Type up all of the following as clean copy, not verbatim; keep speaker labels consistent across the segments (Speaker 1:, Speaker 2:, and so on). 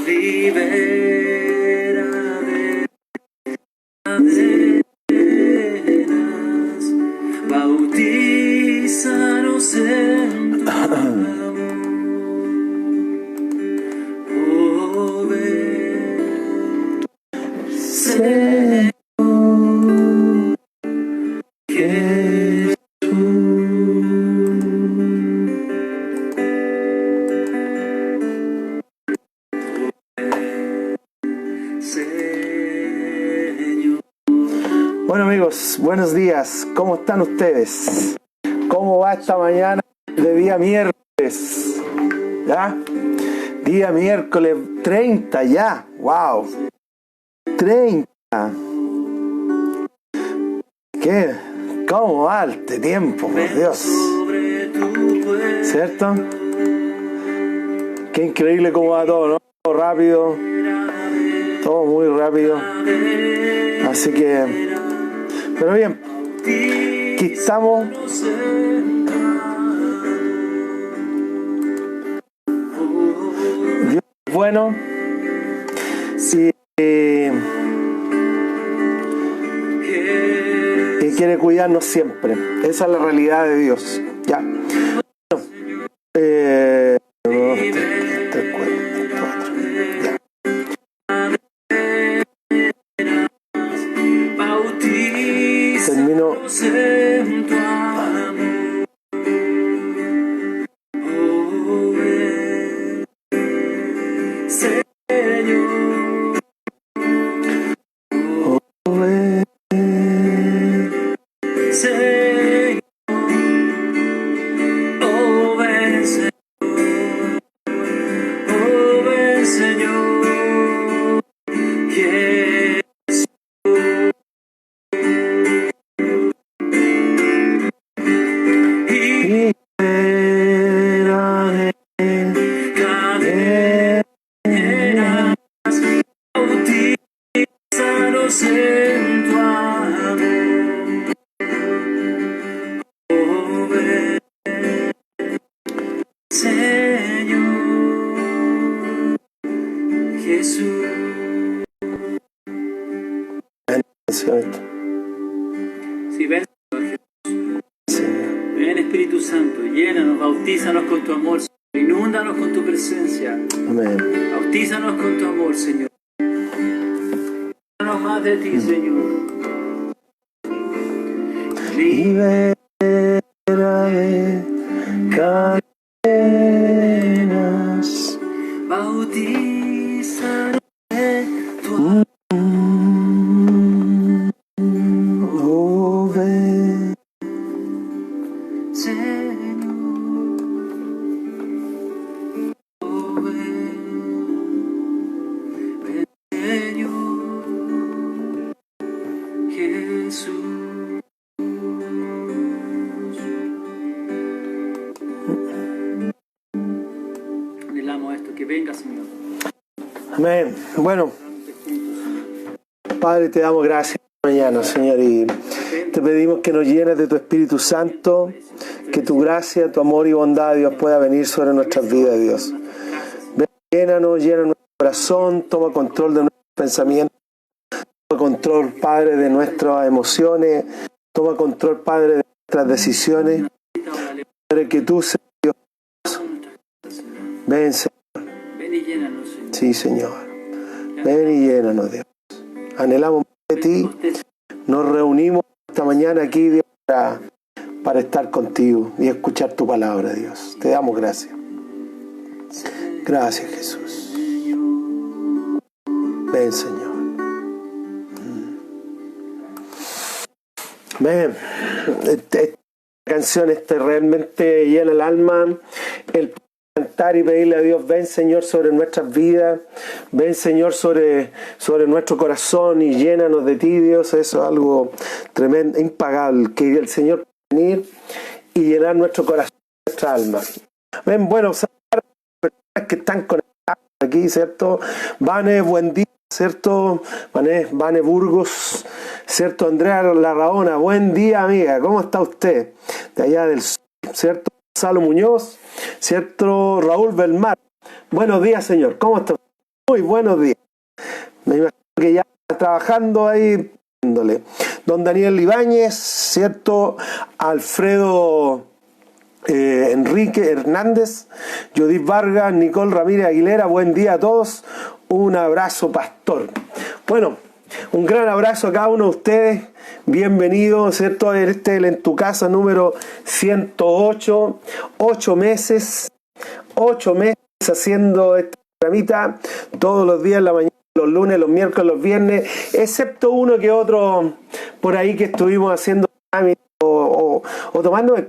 Speaker 1: libera de cadenas, bautízanos en tu amor. Oh, ven, Señor Jesús.
Speaker 2: Bueno amigos, buenos días, ¿cómo están ustedes? ¿Cómo va esta mañana de día miércoles? ¿Ya? Día miércoles 30 ya, wow, 30. ¿Qué? ¿Cómo va este tiempo, por Dios? ¿Cierto? Qué increíble cómo va todo, ¿no? Todo rápido, todo muy rápido. Así que, pero bien, aquí estamos. Dios es bueno y quiere cuidarnos siempre. Esa es la realidad de Dios. Ya. Termino.
Speaker 1: Sí, ven, Señor Jesús. Ven, Espíritu Santo, llénanos, bautízanos con tu amor, Señor. Inúndanos con tu presencia.
Speaker 2: Amén.
Speaker 1: Bautízanos con tu amor, Señor. Llénanos más de ti, Señor.
Speaker 2: Libera de cadenas,
Speaker 1: bautízanos en tu amor.
Speaker 2: Oh, ven,
Speaker 1: Señor. Oh, ven, Señor Jesús. Anhelamos esto, que venga, Señor.
Speaker 2: amén. Bueno, Padre, te damos gracias mañana, Señor, y te pedimos que nos llenes de tu Espíritu Santo, que tu gracia, tu amor y bondad, Dios, pueda venir sobre nuestras vidas, Dios. Ven, llénanos, llena nuestro corazón, toma control de nuestros pensamientos, toma control, Padre, de nuestras emociones, toma control, Padre, de nuestras decisiones. Padre, que tú seas Dios. Ven, Señor.
Speaker 1: Ven y llénanos, Señor.
Speaker 2: Sí, Señor. Ven y llénanos, Dios. Anhelamos de ti. Nos reunimos esta mañana aquí, Dios, para estar contigo y escuchar tu palabra, Dios. Te damos gracias. Gracias, Jesús. Ven, Señor. Ven. Esta canción realmente llena el alma. El cantar y pedirle a Dios, ven, Señor, sobre nuestras vidas, ven, Señor, sobre nuestro corazón y llénanos de ti, Dios. Eso es algo tremendo, impagable, que el Señor pueda venir y llenar nuestro corazón, nuestra alma. Ven, bueno, personas que están conectadas aquí, ¿cierto? Vane, buen día, ¿cierto? Vane Burgos, ¿cierto? Andrea Larraona, buen día, amiga, ¿cómo está usted? De allá del sur, ¿cierto? Gonzalo Muñoz, ¿cierto? Raúl Belmar, buenos días, señor, ¿cómo está? muy buenos días. Me imagino que ya está trabajando ahí. Don Daniel Ibáñez, ¿cierto? Alfredo Enrique Hernández, Judith Vargas, Nicole Ramírez Aguilera, buen día a todos. Un abrazo, pastor. Bueno, un gran abrazo a cada uno de ustedes. Bienvenidos, ¿cierto? Este es el En Tu Casa número 108. 8 meses haciendo esta programita todos los días en la mañana, los lunes, los miércoles, los viernes, excepto uno que otro por ahí que estuvimos haciendo o tomándome,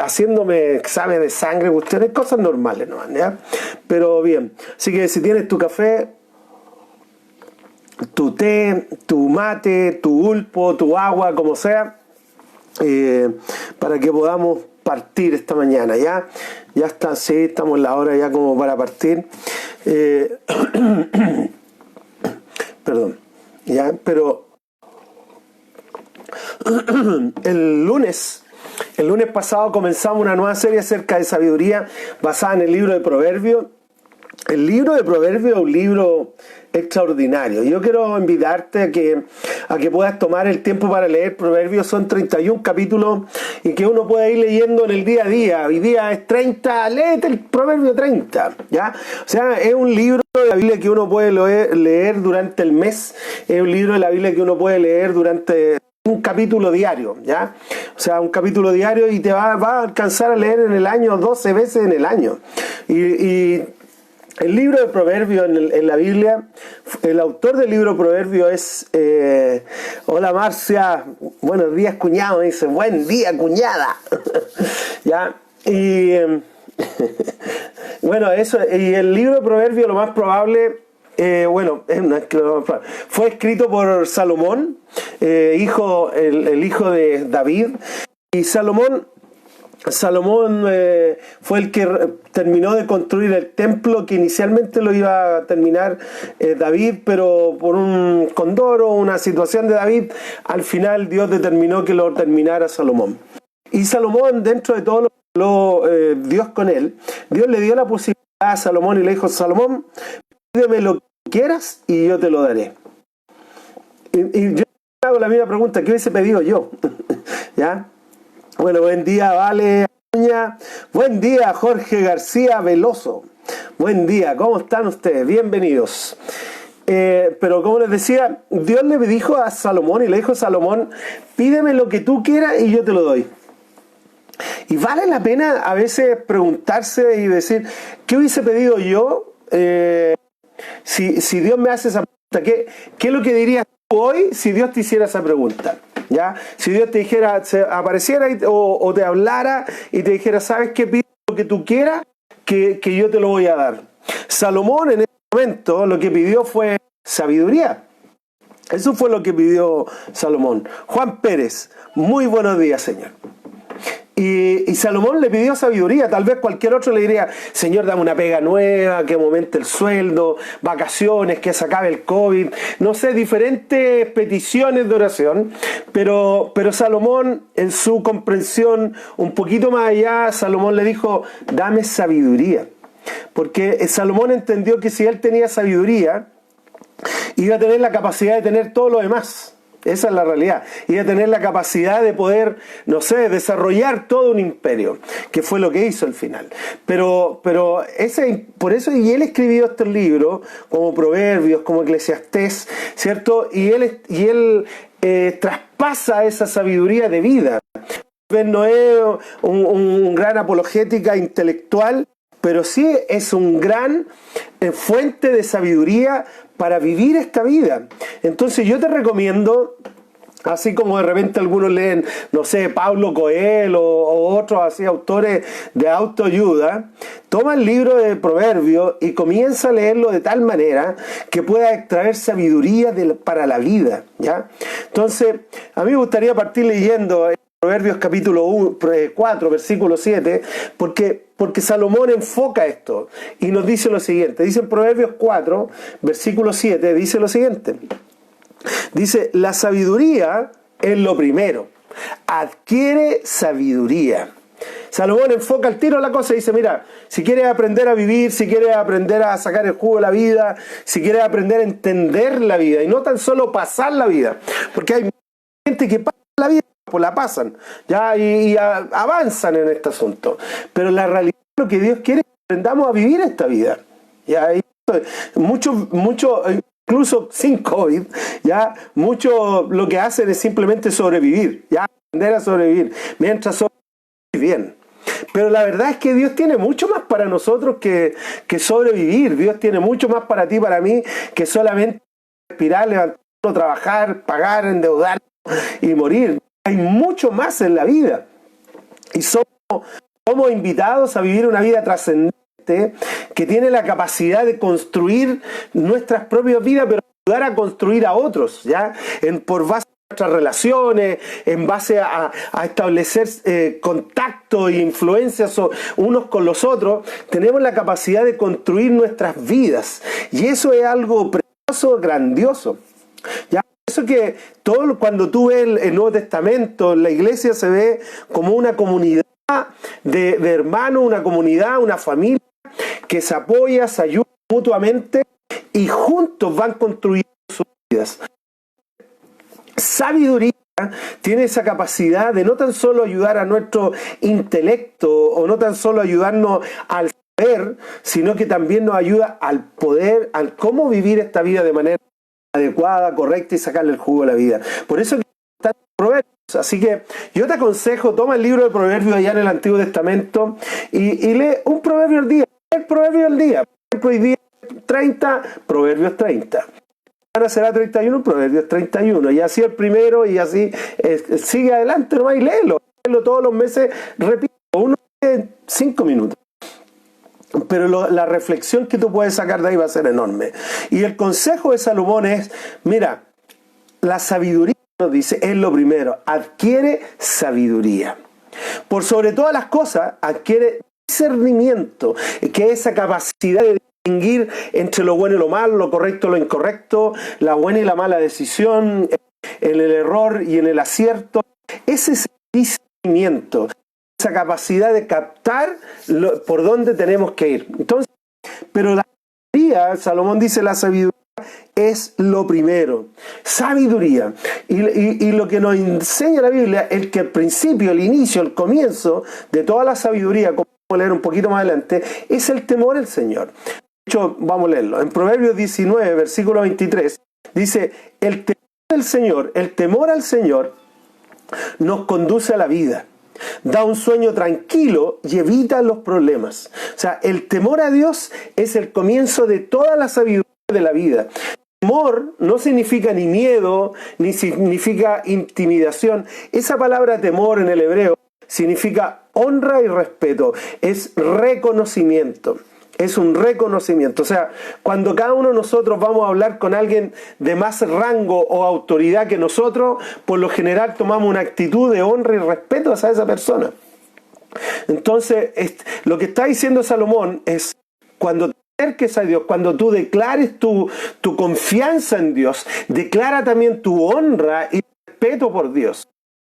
Speaker 2: haciéndome examen de sangre, cuestiones, cosas normales, ¿no? ¿Ya? Pero bien, así que si tienes tu café, tu té, tu mate, tu ulpo, tu agua, como sea, para que podamos partir esta mañana, ¿ya? Ya está, sí, estamos en la hora ya como para partir. Perdón, ¿ya? Pero el lunes pasado comenzamos una nueva serie acerca de sabiduría basada en el libro de Proverbios. El libro de Proverbios es un libro extraordinario. Yo quiero invitarte a que puedas tomar el tiempo para leer Proverbios. Son 31 capítulos y que uno pueda ir leyendo en el día a día. Hoy día es 30, léete el Proverbio 30, ¿ya? O sea, es un libro de la Biblia que uno puede leer durante el mes. Es un libro de la Biblia que uno puede leer durante un capítulo diario, ¿ya? O sea, un capítulo diario y te va a alcanzar a leer en el año 12 veces en el año. Y el libro de Proverbios en la Biblia, el autor del libro de Proverbios es, hola Marcia, buenos días cuñado, dice, buen día cuñada, ¿ya? Y bueno, eso, y el libro de Proverbios lo más probable, fue escrito por Salomón, el hijo de David, y Salomón fue el que terminó de construir el templo que inicialmente lo iba a terminar David, pero por un condoro, una situación de David, al final Dios determinó que lo terminara Salomón. Y Salomón, dentro de todo Dios con él, Dios le dio la posibilidad a Salomón y le dijo, Salomón, pídeme lo que quieras y yo te lo daré. Y yo hago la misma pregunta, ¿qué hubiese pedido yo? ¿Ya? Bueno, buen día, Vale Acuña. Buen día, Jorge García Veloso. Buen día, ¿cómo están ustedes? Bienvenidos. Pero como les decía, Dios le dijo a Salomón y le dijo a Salomón, pídeme lo que tú quieras y yo te lo doy. Y vale la pena a veces preguntarse y decir, ¿qué hubiese pedido yo si Dios me hace esa pregunta? ¿Qué es lo que dirías tú hoy si Dios te hiciera esa pregunta? ¿Ya? Si Dios te dijera, se apareciera o te hablara y te dijera, ¿sabes qué? Pide lo que tú quieras, que yo te lo voy a dar. Salomón en ese momento lo que pidió fue sabiduría. Eso fue lo que pidió Salomón. Juan Pérez, muy buenos días, Señor. Y Salomón le pidió sabiduría. Tal vez cualquier otro le diría, Señor, dame una pega nueva, que aumente el sueldo, vacaciones, que se acabe el COVID, no sé, diferentes peticiones de oración. Pero Salomón, en su comprensión un poquito más allá, Salomón le dijo, dame sabiduría. Porque Salomón entendió que si él tenía sabiduría, iba a tener la capacidad de tener todo lo demás. Esa es la realidad. Y de tener la capacidad de poder, no sé, desarrollar todo un imperio, que fue lo que hizo al final. Pero por eso, y él escribió estos libros, como Proverbios, como Eclesiastés, ¿cierto? Y él traspasa esa sabiduría de vida. No es un gran apologética intelectual, pero sí es un gran fuente de sabiduría para vivir esta vida. Entonces yo te recomiendo, así como de repente algunos leen, no sé, Pablo Coelho o otros así autores de autoayuda, toma el libro de Proverbios y comienza a leerlo de tal manera que pueda extraer sabiduría para la vida, ¿ya? Entonces, a mí me gustaría partir leyendo Proverbios capítulo 4, versículo 7, porque Salomón enfoca esto y nos dice lo siguiente. Dice en Proverbios 4, versículo 7, dice lo siguiente. Dice, la sabiduría es lo primero. Adquiere sabiduría. Salomón enfoca al tiro la cosa y dice, mira, si quieres aprender a vivir, si quieres aprender a sacar el jugo de la vida, si quieres aprender a entender la vida y no tan solo pasar la vida, porque hay gente que pasa la vida, pues la pasan, ¿ya? Y avanzan en este asunto. Pero la realidad, lo que Dios quiere es que aprendamos a vivir esta vida. ¿Ya? Y muchos, incluso sin COVID, ¿ya? Muchos lo que hacen es simplemente sobrevivir, ¿ya? Aprender a sobrevivir, mientras sobrevivir bien. Pero la verdad es que Dios tiene mucho más para nosotros que sobrevivir. Dios tiene mucho más para ti, para mí, que solamente respirar, levantarnos, trabajar, pagar, endeudar y morir. Hay mucho más en la vida. Y somos invitados a vivir una vida trascendente que tiene la capacidad de construir nuestras propias vidas, pero ayudar a construir a otros, ¿ya? Por base a nuestras relaciones, en base a establecer contacto e influencias unos con los otros, tenemos la capacidad de construir nuestras vidas. Y eso es algo precioso, grandioso. ¿Ya? Eso que cuando tú ves el Nuevo Testamento, la iglesia se ve como una comunidad de hermanos, una comunidad, una familia que se apoya, se ayuda mutuamente y juntos van construyendo sus vidas. Sabiduría tiene esa capacidad de no tan solo ayudar a nuestro intelecto o no tan solo ayudarnos al saber, sino que también nos ayuda al poder, al cómo vivir esta vida de manera adecuada, correcta y sacarle el jugo a la vida. Por eso está Proverbios. Así que yo te aconsejo, toma el libro de Proverbios allá en el Antiguo Testamento y lee un proverbio al día. El proverbio al día. Por ejemplo, hoy día 30, Proverbios 30. Ahora será 31, Proverbios 31. Y así el primero y así sigue adelante nomás y léelo. Léelo todos los meses, repito, uno en 5 minutos. Pero la reflexión que tú puedes sacar de ahí va a ser enorme. Y el consejo de Salomón es, mira, la sabiduría, nos dice, es lo primero. Adquiere sabiduría. Por sobre todas las cosas, adquiere discernimiento, que es esa capacidad de distinguir entre lo bueno y lo malo, lo correcto y lo incorrecto, la buena y la mala decisión, en el error y en el acierto. Ese es el discernimiento, esa capacidad de captar por dónde tenemos que ir. Entonces, pero la sabiduría, Salomón dice, la sabiduría es lo primero. Sabiduría. Y lo que nos enseña la Biblia es que el principio, el inicio, el comienzo de toda la sabiduría, como vamos a leer un poquito más adelante, es el temor al Señor. De hecho, vamos a leerlo. En Proverbios 19, versículo 23, dice, el temor del Señor, el temor al Señor nos conduce a la vida. Da un sueño tranquilo y evita los problemas. O sea, el temor a Dios es el comienzo de toda la sabiduría de la vida. Temor no significa ni miedo, ni significa intimidación. Esa palabra temor en el hebreo significa honra y respeto. Es reconocimiento. Es un reconocimiento. O sea, cuando cada uno de nosotros vamos a hablar con alguien de más rango o autoridad que nosotros, por lo general tomamos una actitud de honra y respeto hacia esa persona. Entonces, lo que está diciendo Salomón es, cuando te acerques a Dios, cuando tú declares tu confianza en Dios, declara también tu honra y respeto por Dios.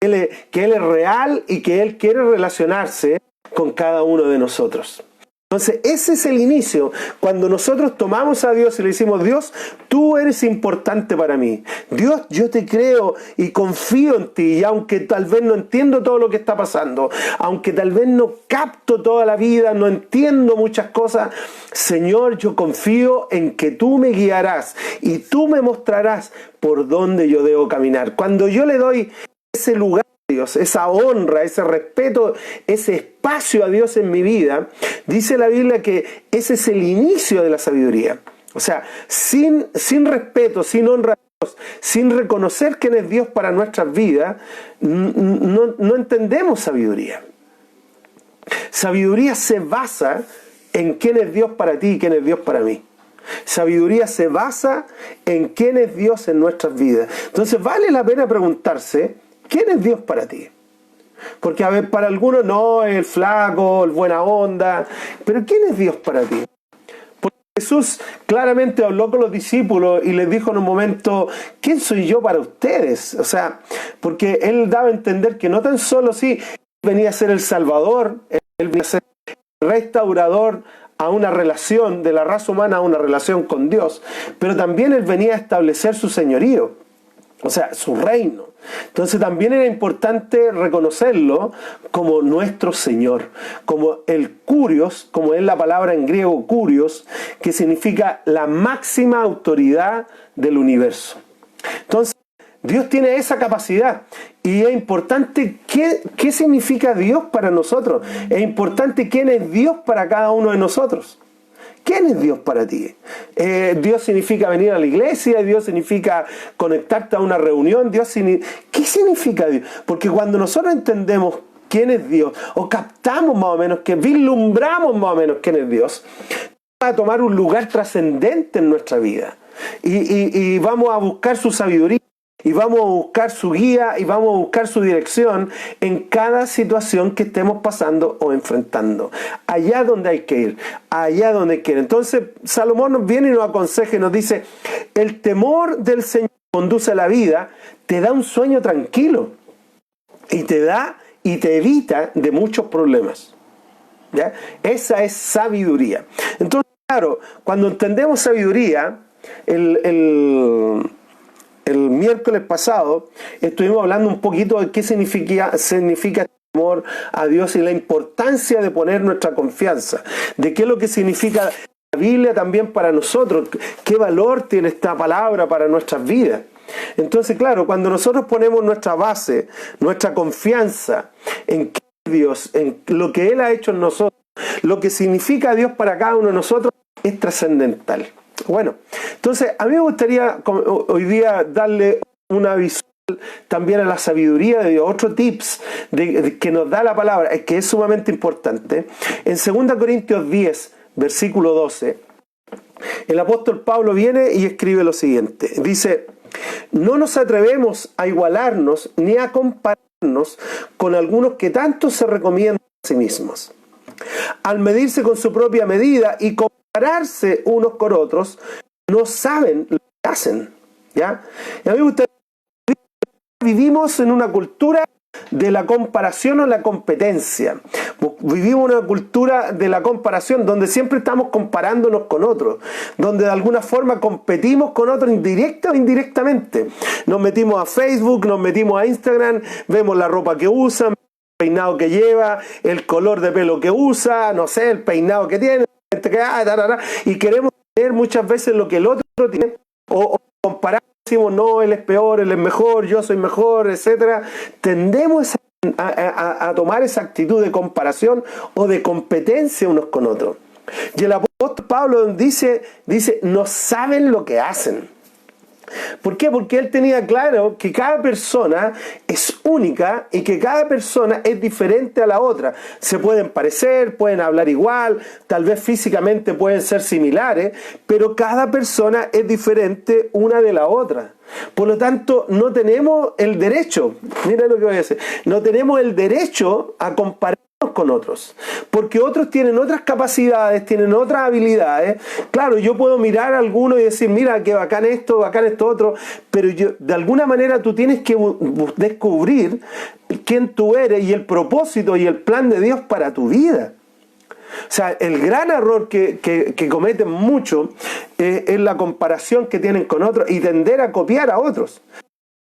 Speaker 2: Que Él es real y que Él quiere relacionarse con cada uno de nosotros. Entonces, ese es el inicio. Cuando nosotros tomamos a Dios y le decimos, Dios, tú eres importante para mí. Dios, yo te creo y confío en ti. Y aunque tal vez no entiendo todo lo que está pasando, aunque tal vez no capto toda la vida, no entiendo muchas cosas, Señor, yo confío en que tú me guiarás y tú me mostrarás por dónde yo debo caminar. Cuando yo le doy ese lugar a Dios, esa honra, ese respeto, ese espacio a Dios en mi vida, dice la Biblia que ese es el inicio de la sabiduría. O sea, sin respeto, sin honra a Dios, sin reconocer quién es Dios para nuestras vidas, no entendemos sabiduría. Sabiduría se basa en quién es Dios para ti y quién es Dios para mí. Sabiduría se basa en quién es Dios en nuestras vidas. Entonces vale la pena preguntarse, ¿quién es Dios para ti? Porque a ver, para algunos no, el flaco, el buena onda, pero ¿quién es Dios para ti? Porque Jesús claramente habló con los discípulos y les dijo en un momento, ¿quién soy yo para ustedes? O sea, porque Él daba a entender que no tan solo sí, venía a ser el Salvador, Él venía a ser el restaurador a una relación de la raza humana, a una relación con Dios, pero también Él venía a establecer su señorío, o sea, su reino. Entonces también era importante reconocerlo como nuestro Señor, como el Kurios, como es la palabra en griego Kurios, que significa la máxima autoridad del universo. Entonces, Dios tiene esa capacidad y es importante qué significa Dios para nosotros. Es importante quién es Dios para cada uno de nosotros. ¿Quién es Dios para ti? Dios significa venir a la iglesia, Dios significa conectarte a una reunión, ¿qué significa Dios? Porque cuando nosotros entendemos quién es Dios, o captamos más o menos, que vislumbramos más o menos quién es Dios, va a tomar un lugar trascendente en nuestra vida. Y vamos a buscar su sabiduría, y vamos a buscar su guía, y vamos a buscar su dirección en cada situación que estemos pasando o enfrentando. Allá donde hay que ir, allá donde hay que ir. Entonces Salomón nos viene y nos aconseja y nos dice: el temor del Señor conduce a la vida, te da un sueño tranquilo, y te evita de muchos problemas. ¿Ya? Esa es sabiduría. Entonces, claro, cuando entendemos sabiduría, el miércoles pasado estuvimos hablando un poquito de qué significa el temor a Dios y la importancia de poner nuestra confianza, de qué es lo que significa la Biblia también para nosotros, qué valor tiene esta palabra para nuestras vidas. Entonces, claro, cuando nosotros ponemos nuestra base, nuestra confianza en Dios, en lo que Él ha hecho en nosotros, lo que significa Dios para cada uno de nosotros es trascendental. Bueno, entonces a mí me gustaría hoy día darle una visual también a la sabiduría de Dios, otro tips que nos da la palabra, que es sumamente importante. En 2 Corintios 10, versículo 12, el apóstol Pablo viene y escribe lo siguiente. Dice: no nos atrevemos a igualarnos ni a compararnos con algunos que tanto se recomiendan a sí mismos. Al medirse con su propia medida y compararse unos con otros, no saben lo que hacen. ¿Ya? Y a mí me gusta, vivimos en una cultura de la comparación o la competencia. Vivimos una cultura de la comparación donde siempre estamos comparándonos con otros, donde de alguna forma competimos con otros directa o indirectamente. Nos metimos a Facebook, nos metimos a Instagram, vemos la ropa que usan, el peinado que lleva, el color de pelo que usa, no sé, el peinado que tiene, y queremos tener muchas veces lo que el otro tiene, o comparar. Decimos: no, él es peor, él es mejor, yo soy mejor, etc. Tendemos a tomar esa actitud de comparación o de competencia unos con otros. Y el apóstol Pablo dice, no saben lo que hacen. ¿Por qué? Porque él tenía claro que cada persona es única y que cada persona es diferente a la otra. Se pueden parecer, pueden hablar igual, tal vez físicamente pueden ser similares, pero cada persona es diferente una de la otra. Por lo tanto, no tenemos el derecho, mira lo que voy a decir, no tenemos el derecho a compararnos con otros, porque otros tienen otras capacidades, tienen otras habilidades. Claro, yo puedo mirar a alguno y decir: mira, qué bacán esto otro, pero de alguna manera tú tienes que descubrir quién tú eres y el propósito y el plan de Dios para tu vida. O sea, el gran error que cometen muchos es la comparación que tienen con otros y tender a copiar a otros.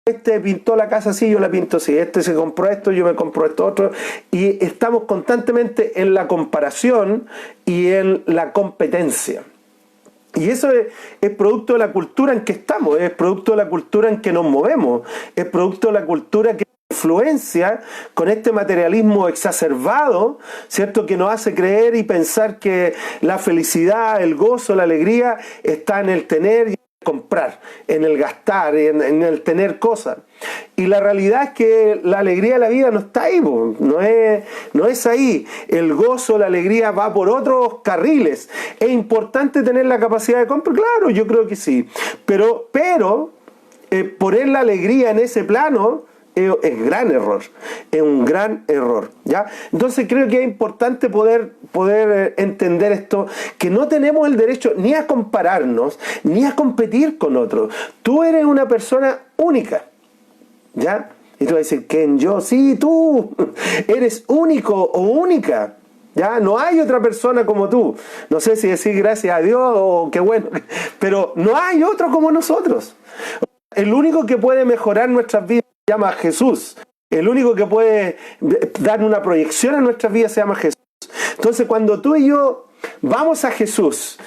Speaker 2: Este pintó la casa así, yo la pinto así. Este se compró esto, yo me compro esto otro. Y estamos constantemente en la comparación y en la competencia. Y eso es producto de la cultura en que estamos, es producto de la cultura en que nos movemos, es producto de la cultura que influencia con este materialismo exacerbado, ¿cierto?, que nos hace creer y pensar que la felicidad, el gozo, la alegría está en el tener y comprar, en el gastar, en el tener cosas. Y la realidad es que la alegría de la vida no está ahí, no es ahí. El gozo, la alegría va por otros carriles. ¿Es importante tener la capacidad de compra? Claro, yo creo que sí. Pero poner la alegría en ese plano es gran error, es un gran error, ¿ya? Entonces creo que es importante poder entender esto, que no tenemos el derecho ni a compararnos, ni a competir con otros. Tú eres una persona única, ¿ya? Y tú vas a decir, ¿quién? Yo. Sí, tú. Eres único o única. Ya no hay otra persona como tú. No sé si decir gracias a Dios o qué bueno, pero no hay otro como nosotros. El único que puede mejorar nuestras vidas se llama Jesús. El único que puede dar una proyección a nuestras vidas se llama Jesús. Entonces, cuando tú y yo vamos a Jesús,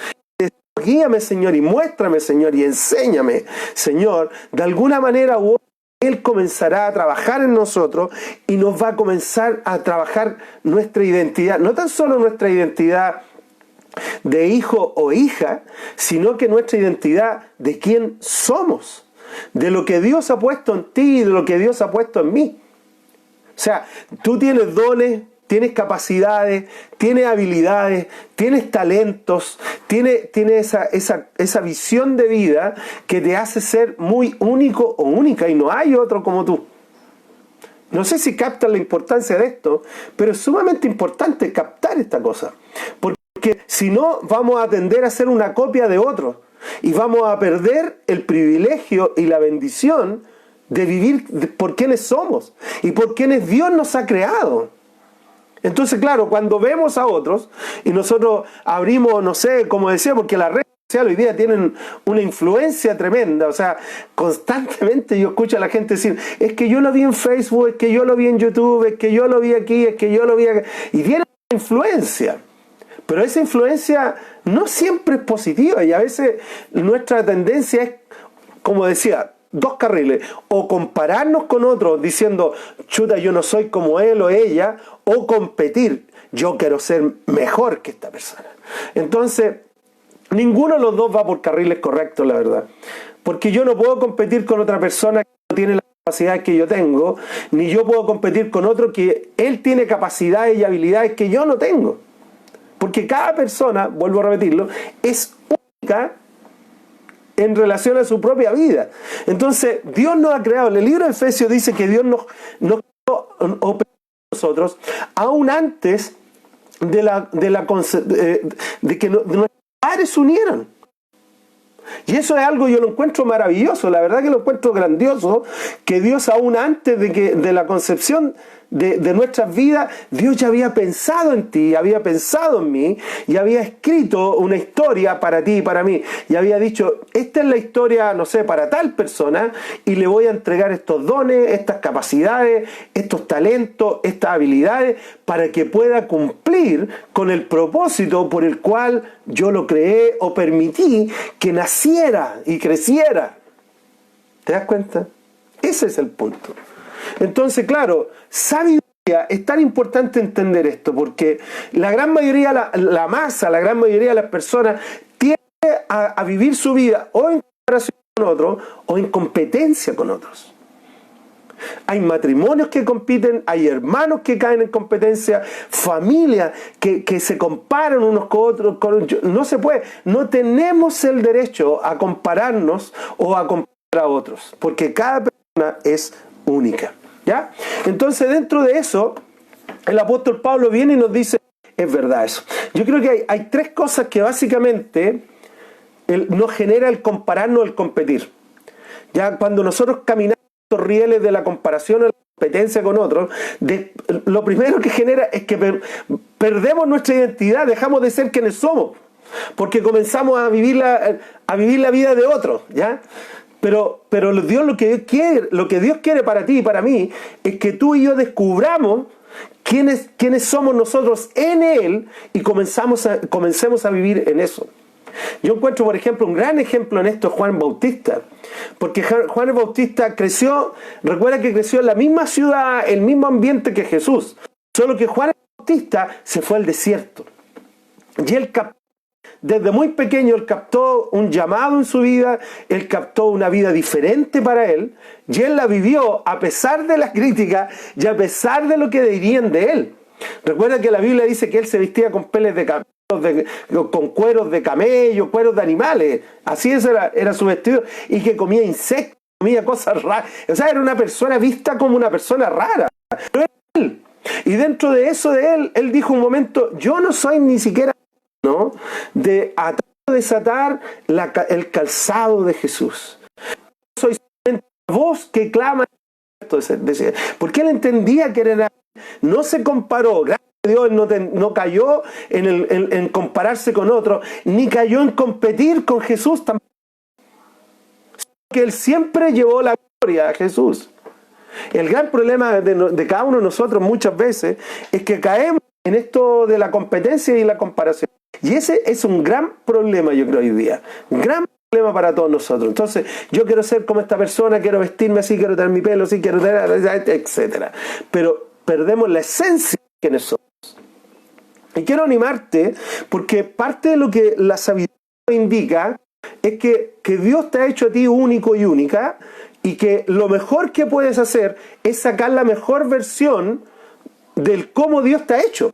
Speaker 2: guíame, Señor, y muéstrame, Señor, y enséñame, Señor, de alguna manera u otra, Él comenzará a trabajar en nosotros y nos va a comenzar a trabajar nuestra identidad, no tan solo nuestra identidad de hijo o hija, sino que nuestra identidad de quién somos, de lo que Dios ha puesto en ti y de lo que Dios ha puesto en mí. O sea, tú tienes dones, tienes capacidades, tienes habilidades, tienes talentos, tienes esa visión de vida que te hace ser muy único o única y no hay otro como tú. No sé si captan la importancia de esto, pero es sumamente importante captar esta cosa. Porque si no, vamos a tender a ser una copia de otros y vamos a perder el privilegio y la bendición de vivir por quienes somos y por quienes Dios nos ha creado. Entonces, claro, cuando vemos a otros y nosotros abrimos, no sé, como decía, porque las redes sociales hoy día tienen una influencia tremenda, o sea, constantemente yo escucho a la gente decir, es que yo lo vi en Facebook, es que yo lo vi en YouTube, es que yo lo vi aquí, es que yo lo vi acá, y tiene una influencia. Pero esa influencia no siempre es positiva y a veces nuestra tendencia es, como decía, dos carriles, o compararnos con otros diciendo, chuta, yo no soy como él o ella, o competir, yo quiero ser mejor que esta persona. Entonces, ninguno de los dos va por carriles correctos, la verdad. Porque yo no puedo competir con otra persona que no tiene las capacidades que yo tengo, ni yo puedo competir con otro que él tiene capacidades y habilidades que yo no tengo. Porque cada persona, vuelvo a repetirlo, es única en relación a su propia vida. Entonces, Dios nos ha creado. En el libro de Efesios dice que Dios nos creó a nosotros aún antes de que nuestros padres se unieran. Y eso es algo, yo lo encuentro maravilloso, la verdad que lo encuentro grandioso, que Dios aún antes de la concepción de nuestras vidas, Dios ya había pensado en ti, había pensado en mí, y había escrito una historia para ti y para mí, y había dicho, esta es la historia, no sé, para tal persona, y le voy a entregar estos dones, estas capacidades, estos talentos, estas habilidades, para que pueda cumplir con el propósito por el cual yo lo creé o permití que naciera y creciera. ¿Te das cuenta? Ese es el punto. Entonces, claro, sabiduría, es tan importante entender esto, porque la gran mayoría, la masa, la gran mayoría de las personas tiende a vivir su vida o en comparación con otros o en competencia con otros. Hay matrimonios que compiten, hay hermanos que caen en competencia, familias que se comparan unos con otros. No se puede, no tenemos el derecho a compararnos o a comparar a otros, porque cada persona es única. ¿Ya? Entonces, dentro de eso, el apóstol Pablo viene y nos dice, es verdad eso. Yo creo que hay tres cosas que básicamente nos genera el compararnos, el competir. Ya cuando nosotros caminamos los rieles de la comparación o la competencia con otros, lo primero que genera es que perdemos nuestra identidad, dejamos de ser quienes somos, porque comenzamos a vivir la vida de otros, ¿ya? Pero Dios lo que Dios quiere para ti y para mí es que tú y yo descubramos quiénes somos nosotros en Él y comencemos a vivir en eso. Yo encuentro, por ejemplo, un gran ejemplo en esto, Juan Bautista. Porque Juan el Bautista recuerda que creció en la misma ciudad, el mismo ambiente que Jesús. Solo que Juan el Bautista se fue al desierto. Y él desde muy pequeño él captó un llamado en su vida, él captó una vida diferente para él, y él la vivió a pesar de las críticas y a pesar de lo que dirían de él. Recuerda que la Biblia dice que él se vestía con peles de camello, con cueros de camello, cueros de animales, así era su vestido, y que comía insectos, comía cosas raras, o sea, era una persona vista como una persona rara. Pero era él. Y dentro de eso él dijo un momento, yo no soy ni siquiera de atar o desatar el calzado de Jesús. Soy solamente la voz que clama Porque él entendía que era, no se comparó. Gracias a Dios no cayó en compararse con otro, ni cayó en competir con Jesús tampoco. Que él siempre llevó la gloria a Jesús. El gran problema de cada uno de nosotros muchas veces es que caemos en esto de la competencia y la comparación. Y ese es un gran problema, yo creo, hoy día. Un gran problema para todos nosotros. Entonces, yo quiero ser como esta persona, quiero vestirme así, quiero tener mi pelo así, quiero tener, etcétera. Pero perdemos la esencia de quienes somos. Y quiero animarte, porque parte de lo que la sabiduría indica es que Dios te ha hecho a ti único y única, y que lo mejor que puedes hacer es sacar la mejor versión del cómo Dios te ha hecho.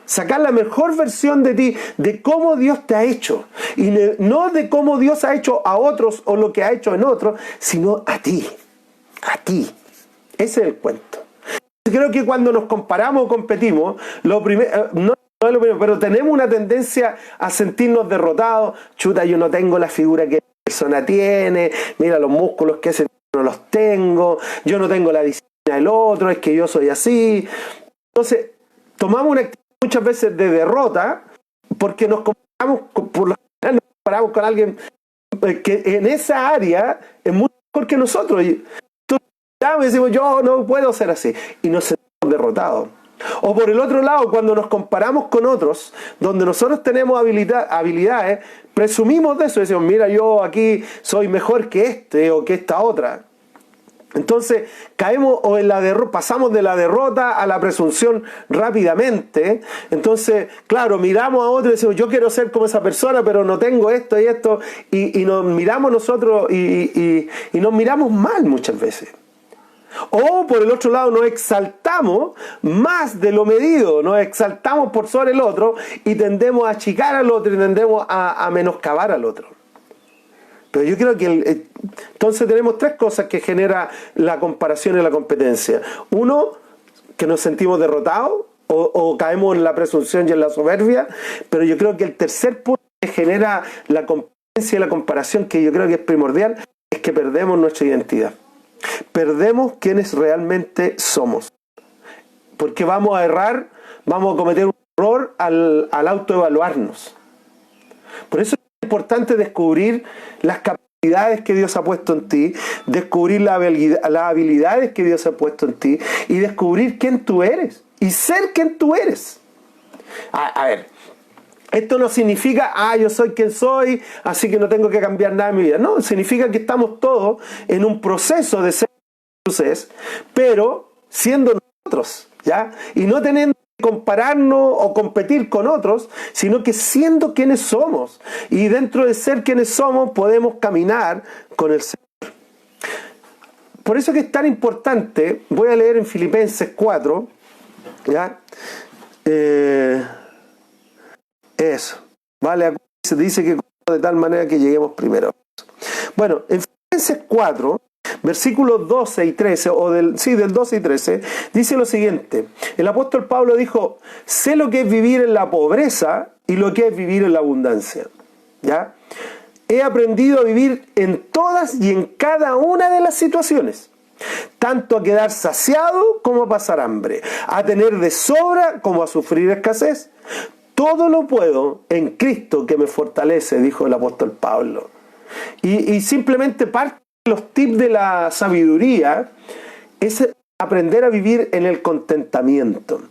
Speaker 2: Sacar la mejor versión de ti, de cómo Dios te ha hecho. Y no de cómo Dios ha hecho a otros o lo que ha hecho en otros, sino a ti. A ti. Ese es el cuento. Creo que cuando nos comparamos o competimos, lo primero, no es lo primero, pero tenemos una tendencia a sentirnos derrotados. Chuta, yo no tengo la figura que esa persona tiene, mira los músculos que ese no los tengo, yo no tengo la disciplina del otro, es que yo soy así. Entonces, tomamos una actitud muchas veces de derrota porque nos comparamos, nos comparamos con alguien que en esa área es mucho mejor que nosotros. Y decimos, yo no puedo ser así, y nos sentimos derrotados. O por el otro lado, cuando nos comparamos con otros, donde nosotros tenemos habilidades, presumimos de eso, decimos, mira, yo aquí soy mejor que este o que esta otra. Entonces caemos o pasamos de la derrota a la presunción rápidamente. Entonces, claro, miramos a otro y decimos, yo quiero ser como esa persona, pero no tengo esto y esto, y nos miramos nosotros y nos miramos mal muchas veces. O por el otro lado nos exaltamos más de lo medido, nos exaltamos por sobre el otro y tendemos a achicar al otro y tendemos a menoscabar al otro. Pero yo creo que entonces tenemos tres cosas que genera la comparación y la competencia. Uno, que nos sentimos derrotados o caemos en la presunción y en la soberbia. Pero yo creo que el tercer punto que genera la competencia y la comparación, que yo creo que es primordial, es que perdemos nuestra identidad. Perdemos quienes realmente somos. Porque vamos a errar, vamos a cometer un error al autoevaluarnos. Por eso es importante descubrir las capacidades que Dios ha puesto en ti, descubrir las habilidades que Dios ha puesto en ti y descubrir quién tú eres y ser quien tú eres. A ver, esto no significa, yo soy quien soy, así que no tengo que cambiar nada en mi vida. No, significa que estamos todos en un proceso de ser quien tú eres, pero siendo nosotros, ¿ya? Y no teniendo que compararnos o competir con otros, sino que siendo quienes somos. Y dentro de ser quienes somos podemos caminar con el Señor. Por eso que es tan importante, voy a leer en Filipenses 4, ¿ya? Eso, ¿vale? Se dice que de tal manera que lleguemos primero. Bueno, en Filipenses 4, versículos 12 y 13, del 12 y 13, dice lo siguiente. El apóstol Pablo dijo, sé lo que es vivir en la pobreza y lo que es vivir en la abundancia. ¿Ya? He aprendido a vivir en todas y en cada una de las situaciones. Tanto a quedar saciado como a pasar hambre, a tener de sobra como a sufrir escasez. Todo lo puedo en Cristo que me fortalece, dijo el apóstol Pablo. Y simplemente parte de los tips de la sabiduría es aprender a vivir en el contentamiento.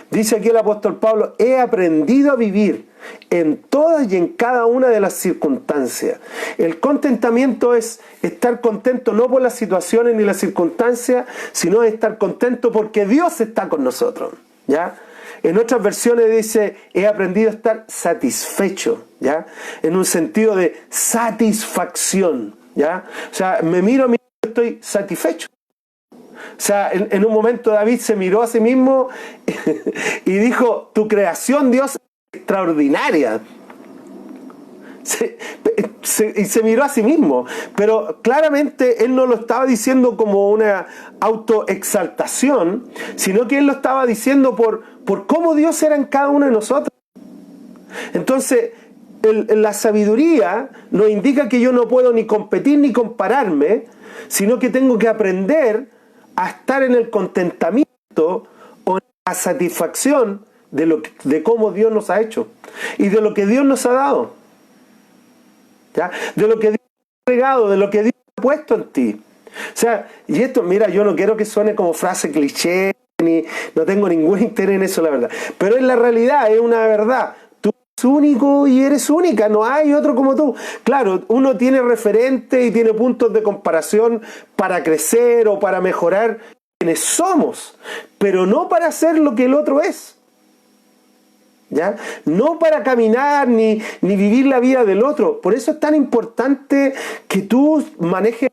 Speaker 2: Dice aquí el apóstol Pablo, he aprendido a vivir en todas y en cada una de las circunstancias. El contentamiento es estar contento no por las situaciones ni las circunstancias, sino estar contento porque Dios está con nosotros, ¿ya? En otras versiones dice, he aprendido a estar satisfecho, ¿ya? En un sentido de satisfacción, ¿ya? O sea, me miro a mí y estoy satisfecho. O sea, en un momento David se miró a sí mismo y dijo, tu creación, Dios, es extraordinaria. Y se miró a sí mismo, pero claramente él no lo estaba diciendo como una autoexaltación, sino que él lo estaba diciendo por cómo Dios era en cada uno de nosotros. Entonces, la sabiduría nos indica que yo no puedo ni competir ni compararme, sino que tengo que aprender a estar en el contentamiento o en la satisfacción de cómo Dios nos ha hecho y de lo que Dios nos ha dado, ¿ya? De lo que Dios ha entregado, de lo que Dios ha puesto en ti. O sea, y esto, mira, yo no quiero que suene como frase cliché, ni no tengo ningún interés en eso, la verdad, pero es la realidad, es una verdad. Tú eres único y eres única, no hay otro como tú. Claro, uno tiene referentes y tiene puntos de comparación para crecer o para mejorar quienes somos, pero no para ser lo que el otro es, ¿ya? No para caminar ni vivir la vida del otro. Por eso es tan importante que tú manejes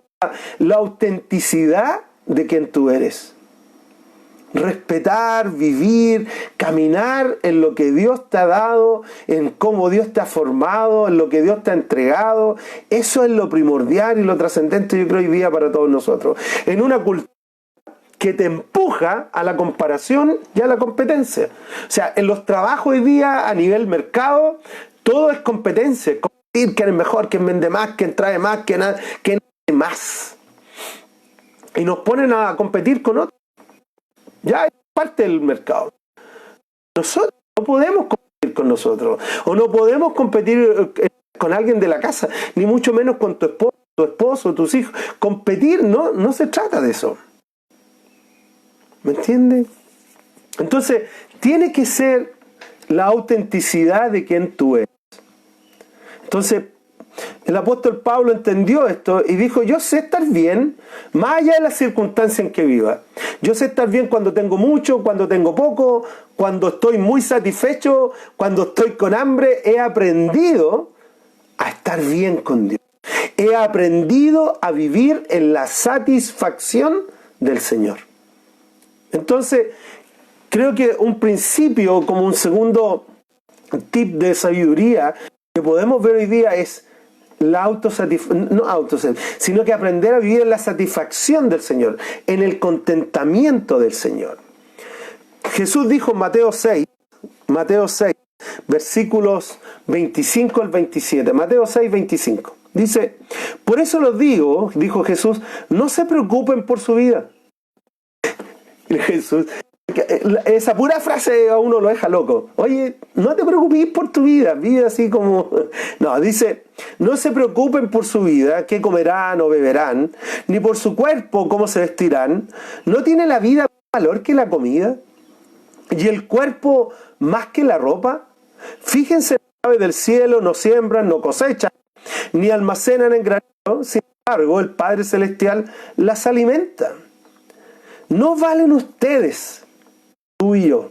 Speaker 2: la autenticidad de quien tú eres. Respetar, vivir, caminar en lo que Dios te ha dado, en cómo Dios te ha formado, en lo que Dios te ha entregado. Eso es lo primordial y lo trascendente, yo creo, hoy día para todos nosotros. En una cultura que te empuja a la comparación y a la competencia. O sea, en los trabajos hoy día a nivel mercado, todo es competencia. Competir, quién es mejor, quién vende más, quién trae más, quién hace más. Y nos ponen a competir con otros. Ya es parte del mercado. Nosotros no podemos competir con nosotros. O no podemos competir con alguien de la casa, ni mucho menos con tu esposo, tus hijos. Competir no se trata de eso. ¿Me entiendes? Entonces, tiene que ser la autenticidad de quien tú eres. Entonces, el apóstol Pablo entendió esto y dijo, yo sé estar bien, más allá de las circunstancias en que viva. Yo sé estar bien cuando tengo mucho, cuando tengo poco, cuando estoy muy satisfecho, cuando estoy con hambre. He aprendido a estar bien con Dios. He aprendido a vivir en la satisfacción del Señor. Entonces, creo que un principio, como un segundo tip de sabiduría que podemos ver hoy día es sino que aprender a vivir en la satisfacción del Señor, en el contentamiento del Señor. Jesús dijo en Mateo 6, versículos 25 al 27, Mateo 6, 25, dice, por eso los digo, dijo Jesús, no se preocupen por su vida. Jesús, esa pura frase a uno lo deja loco. Oye, no te preocupes por tu vida, vive así como... No, dice, no se preocupen por su vida, qué comerán o beberán, ni por su cuerpo, cómo se vestirán. ¿No tiene la vida más valor que la comida? ¿Y el cuerpo más que la ropa? Fíjense en las aves del cielo, no siembran, no cosechan, ni almacenan en granero, sin embargo, el Padre Celestial las alimenta. ¿No valen ustedes, tú y yo,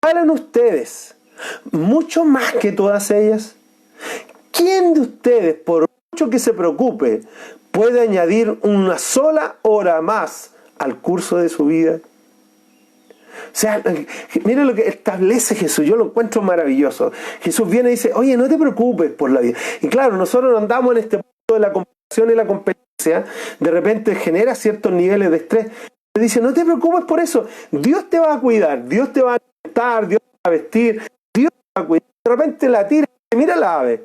Speaker 2: valen ustedes mucho más que todas ellas? ¿Quién de ustedes, por mucho que se preocupe, puede añadir una sola hora más al curso de su vida? O sea, miren lo que establece Jesús, yo lo encuentro maravilloso. Jesús viene y dice, oye, no te preocupes por la vida. Y claro, nosotros andamos en este punto de la comparación y la competencia, de repente genera ciertos niveles de estrés. Dice, no te preocupes por eso, Dios te va a cuidar, Dios te va a alimentar, Dios te va a vestir, Dios te va a cuidar. De repente la tira, mira la ave.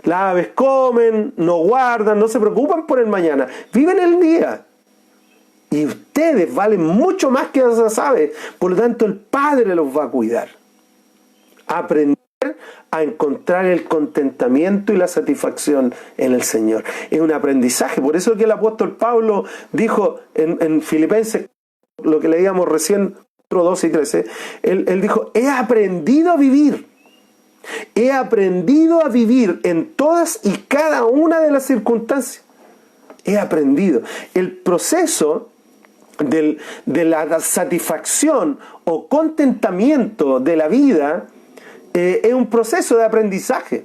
Speaker 2: Las aves comen, no guardan, no se preocupan por el mañana, viven el día. Y ustedes valen mucho más que esas aves, por lo tanto el Padre los va a cuidar. Aprender a encontrar el contentamiento y la satisfacción en el Señor. Es un aprendizaje. Por eso que el apóstol Pablo dijo en Filipenses, lo que leíamos recién, 12 y 13, él dijo, he aprendido a vivir. He aprendido a vivir en todas y cada una de las circunstancias. He aprendido. El proceso de la satisfacción o contentamiento de la vida es un proceso de aprendizaje.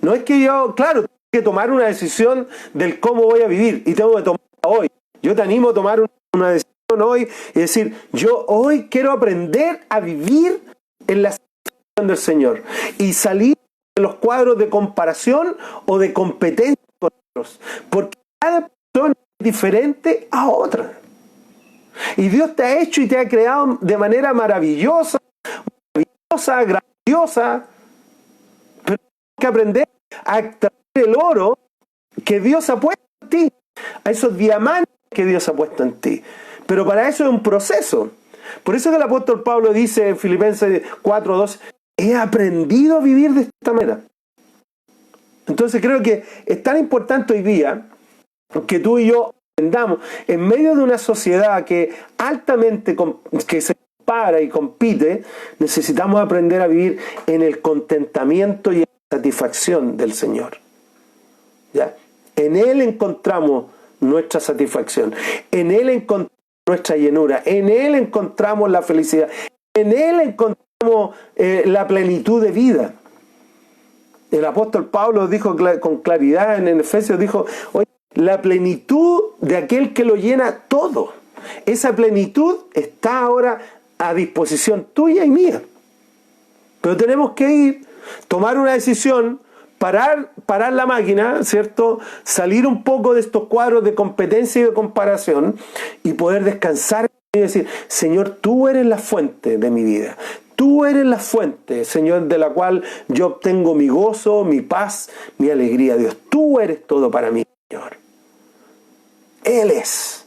Speaker 2: No es que yo, claro, tengo que tomar una decisión del cómo voy a vivir y tengo que tomarla hoy. Yo te animo a tomar una decisión hoy y decir, yo hoy quiero aprender a vivir en la satisfacción del Señor y salir de los cuadros de comparación o de competencia con otros, porque cada persona es diferente a otra. Y Dios te ha hecho y te ha creado de manera maravillosa, grandiosa, pero tienes que aprender a extraer el oro que Dios ha puesto en ti, a esos diamantes que Dios ha puesto en ti. Pero para eso es un proceso. Por eso que el apóstol Pablo dice en Filipenses 4:2, he aprendido a vivir de esta manera. Entonces creo que es tan importante hoy día que tú y yo aprendamos, en medio de una sociedad que altamente que se compara y compite, necesitamos aprender a vivir en el contentamiento y en la satisfacción del Señor. ¿Ya? En Él encontramos nuestra satisfacción, en Él encontramos nuestra llenura, en Él encontramos la felicidad, en Él encontramos la plenitud de vida. El apóstol Pablo dijo con claridad en Efesios, dijo, oye, la plenitud de aquel que lo llena todo. Esa plenitud está ahora a disposición tuya y mía. Pero tenemos que ir, tomar una decisión, parar la máquina, ¿cierto? Salir un poco de estos cuadros de competencia y de comparación y poder descansar y decir, Señor, tú eres la fuente de mi vida. Tú eres la fuente, Señor, de la cual yo obtengo mi gozo, mi paz, mi alegría. Dios, tú eres todo para mí, Señor. Él es.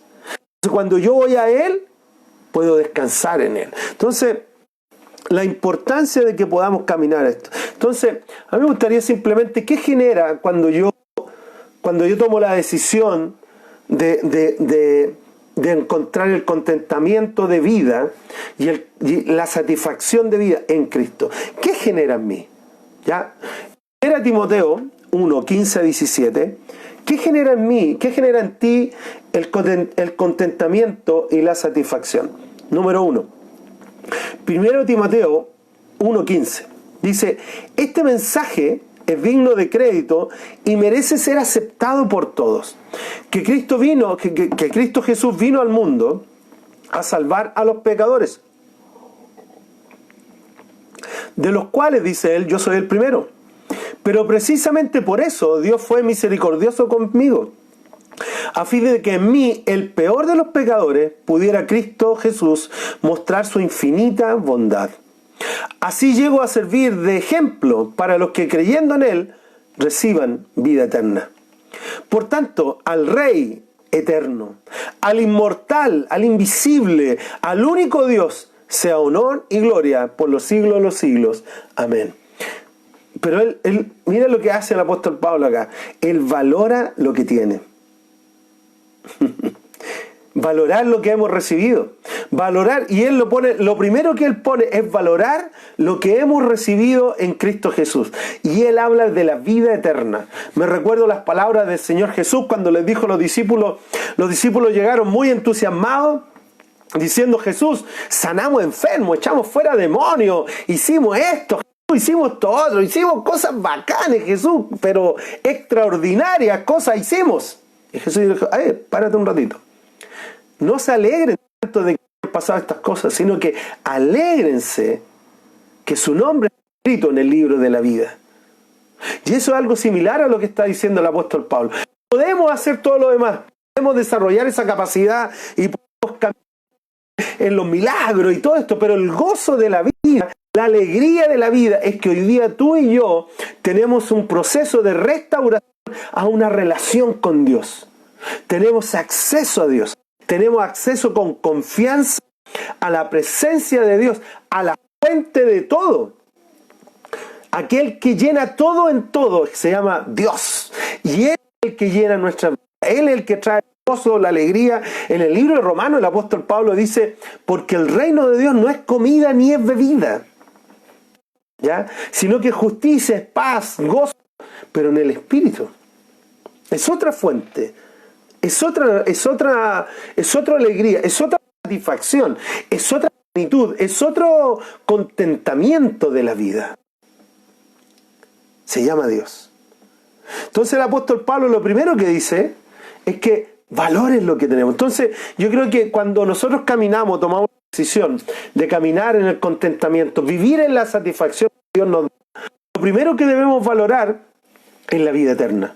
Speaker 2: Entonces, cuando yo voy a Él, puedo descansar en Él. Entonces, la importancia de que podamos caminar esto. Entonces, a mí me gustaría simplemente, ¿qué genera cuando yo tomo la decisión de encontrar el contentamiento de vida y la satisfacción de vida en Cristo? ¿Qué genera en mí? ¿Ya? Era Timoteo 1, 15 a 17. ¿Qué genera en mí? ¿Qué genera en ti el contentamiento y la satisfacción? Número 1. Primero Timoteo 1:15 dice, este mensaje es digno de crédito y merece ser aceptado por todos. Que Cristo Jesús vino al mundo a salvar a los pecadores, de los cuales, dice él, yo soy el primero. Pero precisamente por eso Dios fue misericordioso conmigo, a fin de que en mí, el peor de los pecadores, pudiera Cristo Jesús mostrar su infinita bondad. Así llego a servir de ejemplo para los que creyendo en Él reciban vida eterna. Por tanto, al Rey eterno, al inmortal, al invisible, al único Dios, sea honor y gloria por los siglos de los siglos. Amén. Pero él mira lo que hace el apóstol Pablo acá. Él valora lo que tiene. Valorar lo que hemos recibido. Valorar, y él lo primero que él pone es valorar lo que hemos recibido en Cristo Jesús. Y él habla de la vida eterna. Me recuerdo las palabras del Señor Jesús cuando les dijo a los discípulos llegaron muy entusiasmados, diciendo, Jesús, sanamos enfermos, echamos fuera demonios, hicimos esto, hicimos esto otro, hicimos cosas bacanas, Jesús, pero extraordinarias cosas hicimos. Y Jesús dijo, párate un ratito. No se alegren tanto de que hayan pasado estas cosas, sino que alégrense que su nombre es escrito en el libro de la vida. Y eso es algo similar a lo que está diciendo el apóstol Pablo. Podemos hacer todo lo demás, podemos desarrollar esa capacidad y podemos cambiar en los milagros y todo esto, pero el gozo de la vida, la alegría de la vida es que hoy día tú y yo tenemos un proceso de restauración a una relación con Dios. Tenemos acceso a Dios. Tenemos acceso con confianza a la presencia de Dios, a la fuente de todo. Aquel que llena todo en todo se llama Dios. Y Él es el que llena nuestra vida. Él es el que trae el gozo, la alegría. En el libro de Romanos el apóstol Pablo dice, porque el reino de Dios no es comida ni es bebida, ¿ya? Sino que justicia, es paz, gozo, pero en el Espíritu. Es otra fuente. Es otra alegría, es otra satisfacción, es otra plenitud, es otro contentamiento de la vida. Se llama Dios. Entonces el apóstol Pablo lo primero que dice es que valores lo que tenemos. Entonces yo creo que cuando nosotros caminamos, tomamos la decisión de caminar en el contentamiento, vivir en la satisfacción que Dios nos da, lo primero que debemos valorar es la vida eterna.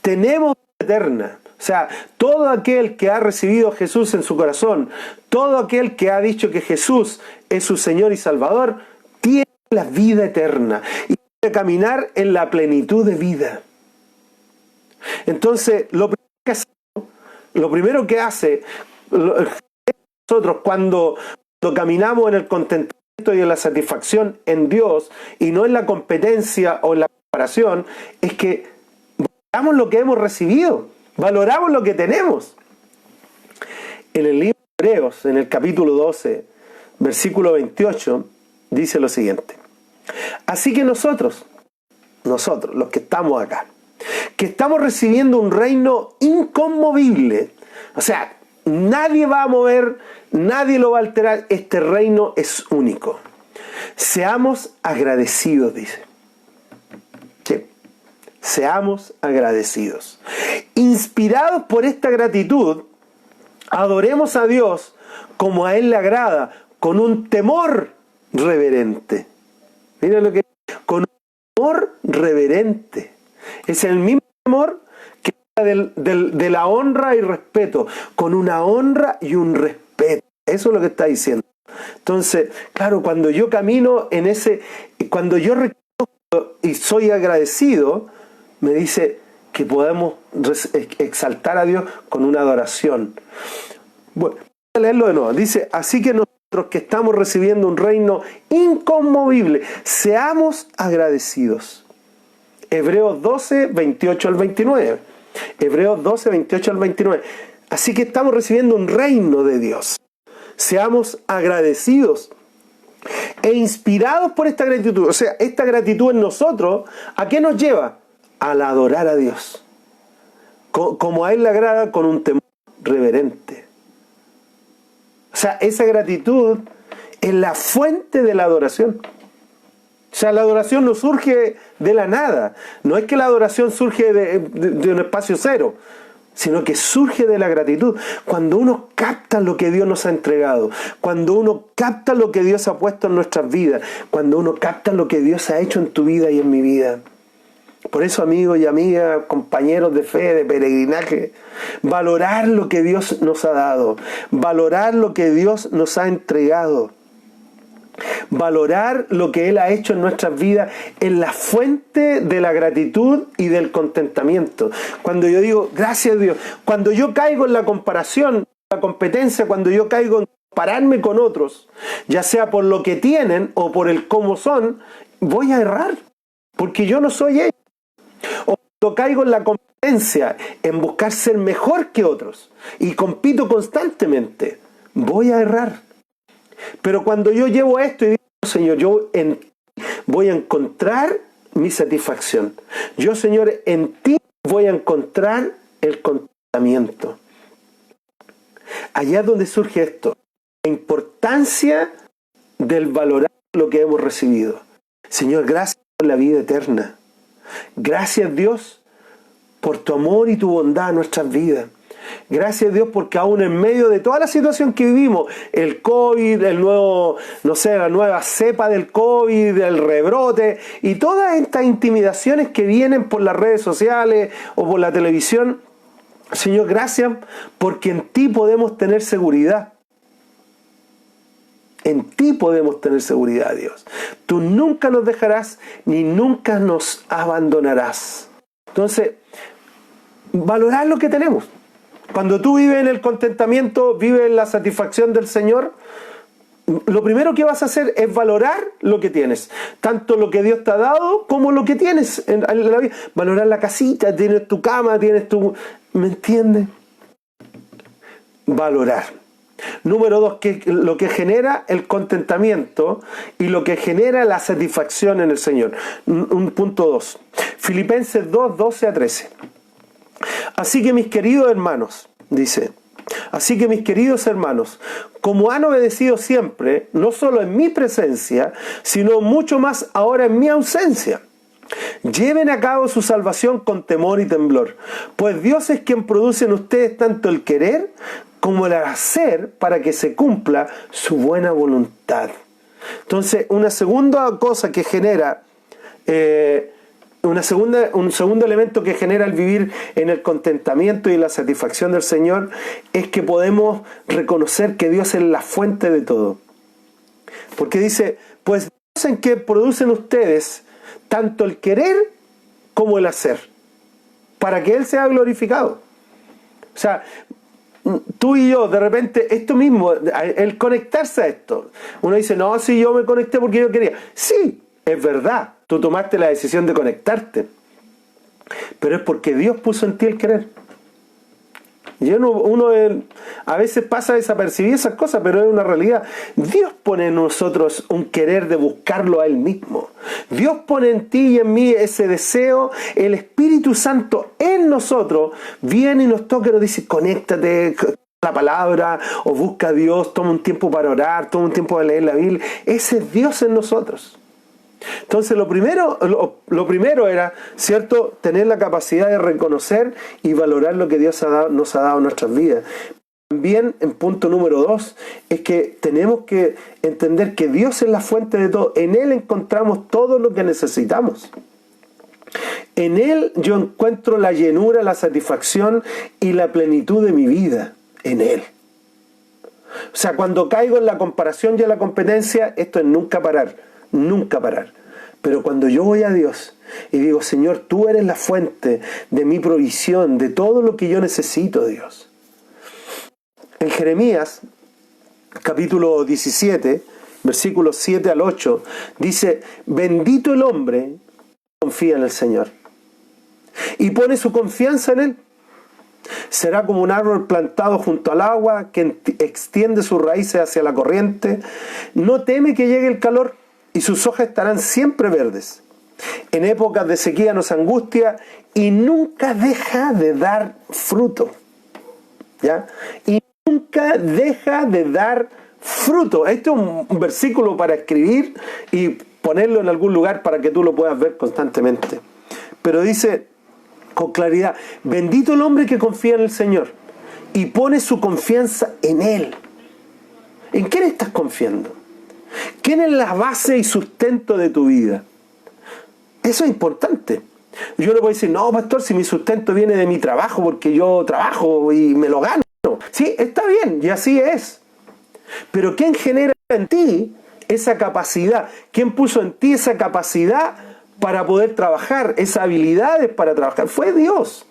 Speaker 2: Tenemos vida eterna. O sea, todo aquel que ha recibido a Jesús en su corazón, todo aquel que ha dicho que Jesús es su Señor y Salvador, tiene la vida eterna y puede caminar en la plenitud de vida. Entonces, lo primero que hace nosotros cuando caminamos en el contentamiento y en la satisfacción en Dios y no en la competencia o en la comparación, es que valoramos lo que hemos recibido, valoramos lo que tenemos. En el libro de Hebreos, en el capítulo 12, versículo 28, dice lo siguiente: así que nosotros, los que estamos acá, que estamos recibiendo un reino inconmovible, o sea, nadie va a mover, nadie lo va a alterar, este reino es único. Seamos agradecidos, dice. ¿Sí? Seamos agradecidos. Inspirados por esta gratitud, adoremos a Dios como a Él le agrada, con un temor reverente. Mira lo que es, con un temor reverente. Es el mismo temor que de la honra y respeto, con una honra y un respeto. Eso es lo que está diciendo. Entonces, claro, cuando yo camino en ese, cuando yo reconozco y soy agradecido, me dice que podemos exaltar a Dios con una adoración. Bueno, voy a leerlo de nuevo. Dice, así que nosotros que estamos recibiendo un reino inconmovible, seamos agradecidos. Hebreos 12, 28 al 29. Hebreos 12, 28 al 29. Así que estamos recibiendo un reino de Dios. Seamos agradecidos e inspirados por esta gratitud. O sea, esta gratitud en nosotros, ¿a qué nos lleva? Al adorar a Dios. Como a Él le agrada, con un temor reverente. O sea, esa gratitud es la fuente de la adoración. O sea, la adoración no surge de la nada. No es que la adoración surge de un espacio cero, sino que surge de la gratitud. Cuando uno capta lo que Dios nos ha entregado, cuando uno capta lo que Dios ha puesto en nuestras vidas, cuando uno capta lo que Dios ha hecho en tu vida y en mi vida. Por eso, amigos y amigas, compañeros de fe, de peregrinaje, valorar lo que Dios nos ha dado, valorar lo que Dios nos ha entregado, valorar lo que Él ha hecho en nuestras vidas en la fuente de la gratitud y del contentamiento. Cuando yo digo, gracias a Dios, cuando yo caigo en la comparación, la competencia, cuando yo caigo en compararme con otros, ya sea por lo que tienen o por el cómo son, voy a errar, porque yo no soy ellos. O cuando caigo en la competencia, en buscar ser mejor que otros, y compito constantemente, voy a errar. Pero cuando yo llevo esto y digo, Señor, yo en ti voy a encontrar mi satisfacción. Yo, Señor, en ti voy a encontrar el contentamiento. Allá es donde surge esto, la importancia del valorar lo que hemos recibido. Señor, gracias por la vida eterna. Gracias, Dios, por tu amor y tu bondad en nuestras vidas. Gracias, Dios, porque aún en medio de toda la situación que vivimos, el COVID, el nuevo, no sé, la nueva cepa del COVID, el rebrote y todas estas intimidaciones que vienen por las redes sociales o por la televisión, Señor, gracias, porque en ti podemos tener seguridad. En ti podemos tener seguridad, Dios. Tú nunca nos dejarás ni nunca nos abandonarás. Entonces, valorar lo que tenemos. Cuando tú vives en el contentamiento, vives en la satisfacción del Señor, lo primero que vas a hacer es valorar lo que tienes. Tanto lo que Dios te ha dado como lo que tienes en la vida. Valorar la casita, tienes tu cama, tienes tu... ¿Me entiendes? Valorar. Número 2, que lo que genera el contentamiento y lo que genera la satisfacción en el Señor. Un punto 2. Filipenses 2, 12 a 13. Así que mis queridos hermanos, dice, así que mis queridos hermanos, como han obedecido siempre, no solo en mi presencia, sino mucho más ahora en mi ausencia, lleven a cabo su salvación con temor y temblor, pues Dios es quien produce en ustedes tanto el querer como el hacer para que se cumpla su buena voluntad. Entonces, una segunda cosa que genera, un segundo elemento que genera el vivir en el contentamiento y la satisfacción del Señor es que podemos reconocer que Dios es la fuente de todo. Porque dice, pues Dios en que producen ustedes tanto el querer como el hacer, para que Él sea glorificado. O sea, tú y yo, de repente, esto mismo, el conectarse a esto. Uno dice, no, si yo me conecté porque yo quería. Sí, es verdad, tú tomaste la decisión de conectarte. Pero es porque Dios puso en ti el querer. Y a veces pasa desapercibir esas cosas, pero es una realidad. Dios pone en nosotros un querer de buscarlo a Él mismo. Dios pone en ti y en mí ese deseo. El Espíritu Santo en nosotros viene y nos toca y nos dice, conéctate a la palabra, o busca a Dios, toma un tiempo para orar, toma un tiempo para leer la Biblia. Ese es Dios en nosotros. Entonces lo primero era, ¿cierto?, tener la capacidad de reconocer y valorar lo que Dios nos ha dado en nuestras vidas. También, en punto número 2, es que tenemos que entender que Dios es la fuente de todo. En Él encontramos todo lo que necesitamos. En Él yo encuentro la llenura, la satisfacción y la plenitud de mi vida. En Él. O sea, cuando caigo en la comparación y en la competencia, esto es nunca parar. Nunca parar. Pero cuando yo voy a Dios y digo, Señor, tú eres la fuente de mi provisión, de todo lo que yo necesito, Dios. En Jeremías, capítulo 17, versículos 7 al 8, dice, bendito el hombre que confía en el Señor y pone su confianza en Él. Será como un árbol plantado junto al agua que extiende sus raíces hacia la corriente. No teme que llegue el calor y sus hojas estarán siempre verdes. En épocas de sequía no se angustia y nunca deja de dar fruto. ¿Ya? Y nunca deja de dar fruto. Este es un versículo para escribir y ponerlo en algún lugar para que tú lo puedas ver constantemente. Pero dice con claridad, bendito el hombre que confía en el Señor y pone su confianza en Él. ¿En quién estás confiando? ¿Quién es la base y sustento de tu vida? Eso es importante. Yo le voy a decir, no, pastor, si mi sustento viene de mi trabajo, porque yo trabajo y me lo gano. Sí, está bien, y así es. Pero ¿quién genera en ti esa capacidad? ¿Quién puso en ti esa capacidad para poder trabajar, esas habilidades para trabajar? Fue Dios.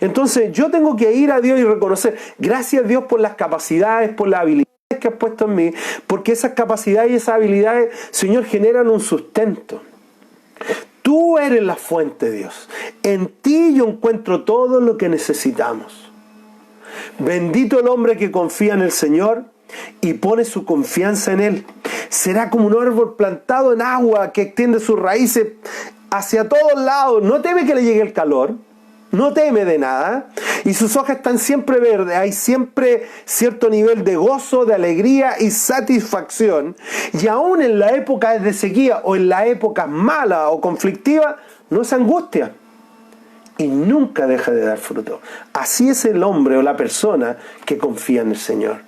Speaker 2: Entonces yo tengo que ir a Dios y reconocer, gracias a Dios por las capacidades, por las habilidades que has puesto en mí, porque esas capacidades y esas habilidades, Señor, generan un sustento. Tú eres la fuente, Dios. En ti yo encuentro todo lo que necesitamos. Bendito el hombre que confía en el Señor y pone su confianza en Él. Será como un árbol plantado en agua que extiende sus raíces hacia todos lados. No teme que le llegue el calor. No teme de nada, y sus hojas están siempre verdes, hay siempre cierto nivel de gozo, de alegría y satisfacción, y aún en la época de sequía o en la época mala o conflictiva, no se angustia y nunca deja de dar fruto. Así es el hombre o la persona que confía en el Señor.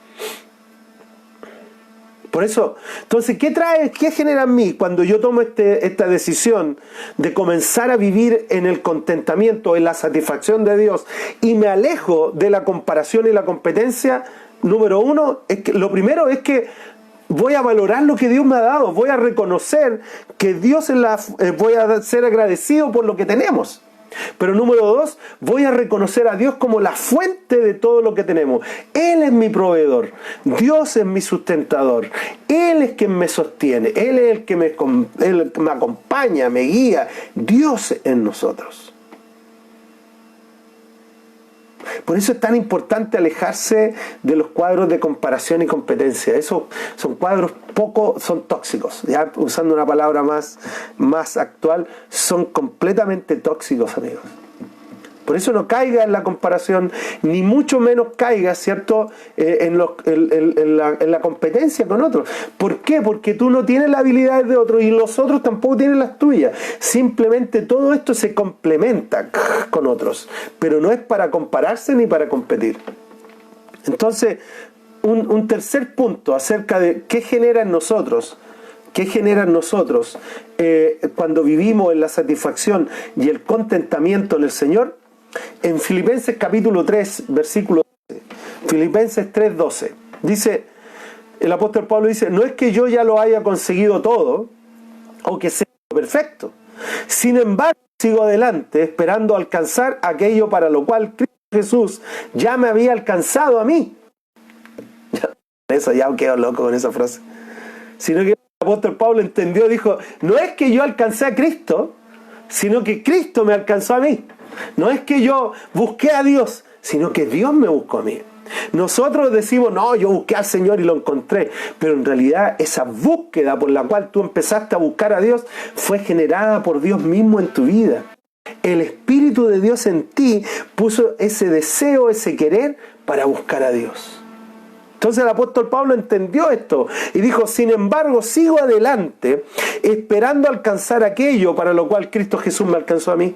Speaker 2: Por eso, entonces, ¿qué genera en mí cuando yo tomo esta decisión de comenzar a vivir en el contentamiento, en la satisfacción de Dios y me alejo de la comparación y la competencia? Número uno, lo primero es que voy a valorar lo que Dios me ha dado, voy a reconocer que Dios voy a ser agradecido por lo que tenemos. Pero número 2, voy a reconocer a Dios como la fuente de todo lo que tenemos. Él es mi proveedor, Dios es mi sustentador, Él es quien me sostiene, Él es el que me acompaña, me guía, Dios en nosotros. Por eso es tan importante alejarse de los cuadros de comparación y competencia. Esos son cuadros son tóxicos. Ya usando una palabra más actual, son completamente tóxicos, amigos. Por eso no caiga en la comparación, ni mucho menos caiga, ¿cierto?, en la competencia con otros. ¿Por qué? Porque tú no tienes las habilidades de otros y los otros tampoco tienen las tuyas. Simplemente todo esto se complementa con otros, pero no es para compararse ni para competir. Entonces, un tercer punto acerca de qué genera en nosotros cuando vivimos en la satisfacción y el contentamiento en el Señor. En Filipenses capítulo 3, versículo 12, Filipenses 3:12, dice, el apóstol Pablo dice, no es que yo ya lo haya conseguido todo, o que sea perfecto. Sin embargo, sigo adelante, esperando alcanzar aquello para lo cual Cristo Jesús ya me había alcanzado a mí. Eso ya quedo loco con esa frase. Sino que el apóstol Pablo entendió, dijo, no es que yo alcancé a Cristo, sino que Cristo me alcanzó a mí. No es que yo busqué a Dios, sino que Dios me buscó a mí. Nosotros decimos, no, yo busqué al Señor y lo encontré, pero en realidad esa búsqueda por la cual tú empezaste a buscar a Dios fue generada por Dios mismo en tu vida. El Espíritu de Dios en ti puso ese deseo, ese querer para buscar a Dios. Entonces el apóstol Pablo entendió esto y dijo, sin embargo, sigo adelante esperando alcanzar aquello para lo cual Cristo Jesús me alcanzó a mí.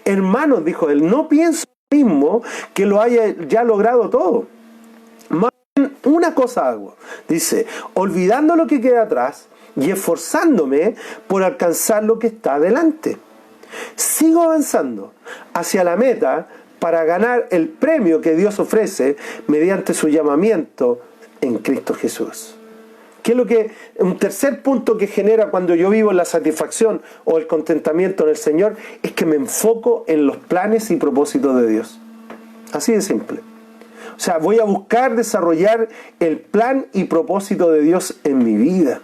Speaker 2: Hermanos, dijo él, no pienso mismo que lo haya ya logrado todo. Más bien, una cosa hago, dice, olvidando lo que queda atrás y esforzándome por alcanzar lo que está adelante. Sigo avanzando hacia la meta para ganar el premio que Dios ofrece mediante su llamamiento en Cristo Jesús. ¿Qué es lo que, un tercer punto que genera cuando yo vivo la satisfacción o el contentamiento en el Señor? Es que me enfoco en los planes y propósitos de Dios. Así de simple. O sea, voy a buscar desarrollar el plan y propósito de Dios en mi vida.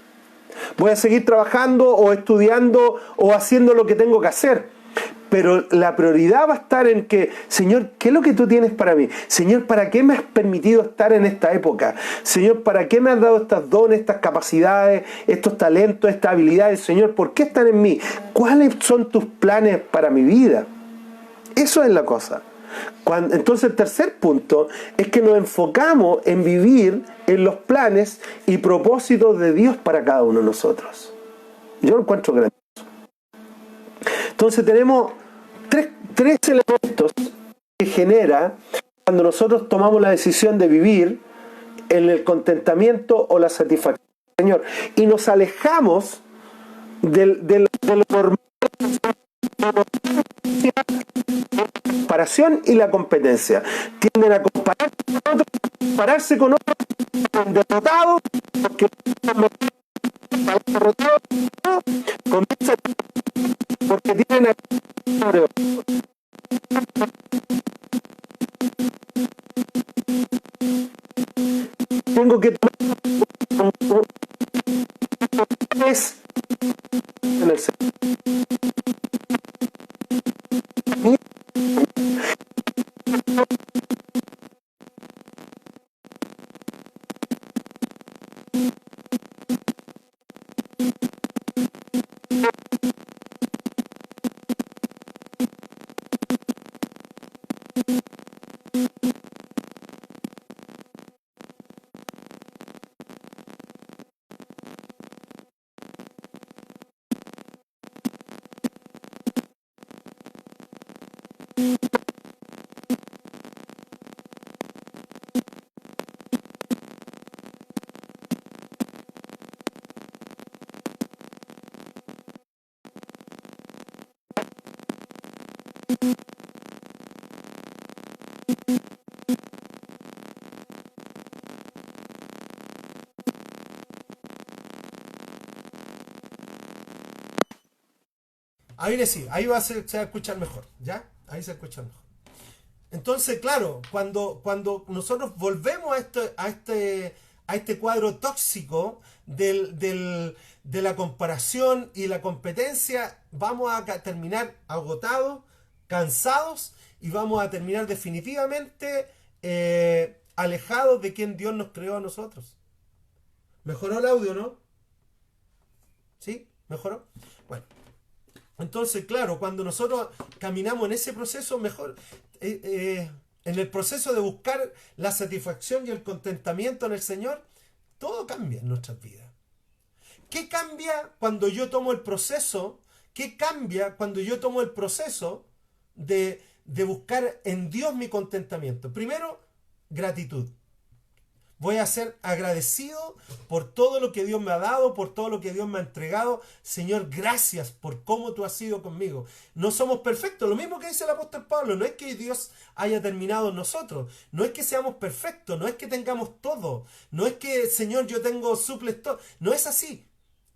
Speaker 2: Voy a seguir trabajando o estudiando o haciendo lo que tengo que hacer. Pero la prioridad va a estar en que, Señor, ¿qué es lo que tú tienes para mí? Señor, ¿para qué me has permitido estar en esta época? Señor, ¿para qué me has dado estos dones, estas capacidades, estos talentos, estas habilidades? Señor, ¿por qué están en mí? ¿Cuáles son tus planes para mi vida? Eso es la cosa. Entonces el tercer punto es que nos enfocamos en vivir en los planes y propósitos de Dios para cada uno de nosotros. Yo lo encuentro grandioso. Entonces tenemos tres elementos que genera cuando nosotros tomamos la decisión de vivir en el contentamiento o la satisfacción del Señor y nos alejamos de lo normal, la comparación y la competencia. Tienden a compararse con otros derrotados porque derrotados comienzan porque tienen a tengo que tomar en el
Speaker 3: Ahí sí, ahí se va a escuchar mejor, ¿ya? Ahí se escucha mejor. Entonces, claro, cuando nosotros volvemos a este cuadro tóxico de la comparación y la competencia, vamos a terminar agotados, cansados y vamos a terminar definitivamente alejados de quien Dios nos creó a nosotros. ¿Mejoró el audio, no? ¿Sí? ¿Mejoró? Bueno. Entonces, claro, cuando nosotros caminamos en ese proceso, mejor, en el proceso de buscar la satisfacción y el contentamiento en el Señor, todo cambia en nuestras vidas. ¿Qué cambia cuando yo tomo el proceso? ¿Qué cambia cuando yo tomo el proceso de buscar en Dios mi contentamiento? Primero, gratitud. Voy a ser agradecido por todo lo que Dios me ha dado, por todo lo que Dios me ha entregado. Señor, gracias por cómo tú has sido conmigo. No somos perfectos, lo mismo que dice el apóstol Pablo. No es que Dios haya terminado en nosotros. No es que seamos perfectos, no es que tengamos todo. No es que, Señor, yo tengo suples todo. No es así,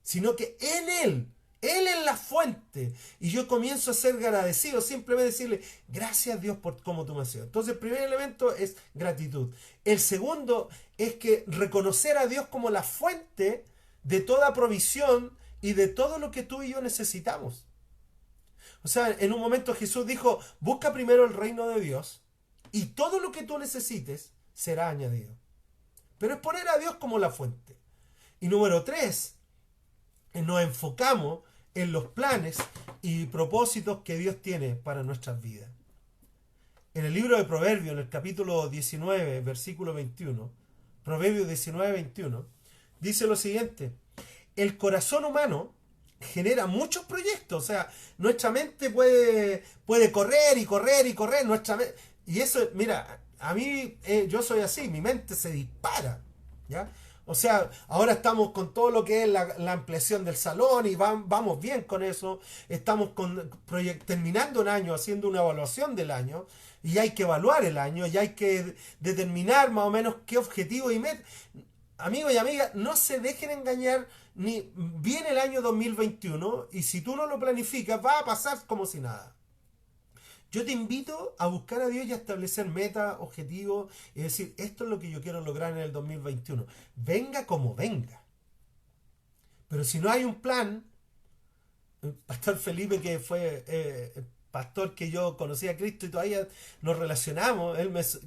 Speaker 3: sino que en Él Él es la fuente. Y yo comienzo a ser agradecido, simplemente decirle, gracias Dios por cómo tú me has sido. Entonces el primer elemento es gratitud. El segundo es que reconocer a Dios como la fuente de toda provisión y de todo lo que tú y yo necesitamos. O sea, en un momento Jesús dijo, busca primero el reino de Dios y todo lo que tú necesites será añadido. Pero es poner a Dios como la fuente. Y número 3, nos enfocamos en los planes y propósitos que Dios tiene para nuestras vidas. En el libro de Proverbios, en el capítulo 19, versículo 21, Proverbios 19, 21, dice lo siguiente: el corazón humano genera muchos proyectos, o sea, nuestra mente puede correr y correr y correr, y eso, mira, a mí, yo soy así, mi mente se dispara, ¿ya? O sea, ahora estamos con todo lo que es la ampliación del salón y vamos bien con eso. Estamos terminando un año, haciendo una evaluación del año, y hay que evaluar el año, y hay que determinar más o menos qué objetivo y meta. Amigos y amigas, no se dejen engañar, ni viene el año 2021 y si tú no lo planificas va a pasar como si nada. Yo te invito a buscar a Dios y a establecer metas, objetivos y decir, esto es lo que yo quiero lograr en el 2021. Venga como venga. Pero si no hay un plan, el pastor Felipe, que fue el pastor que yo conocí a Cristo y todavía nos relacionamos,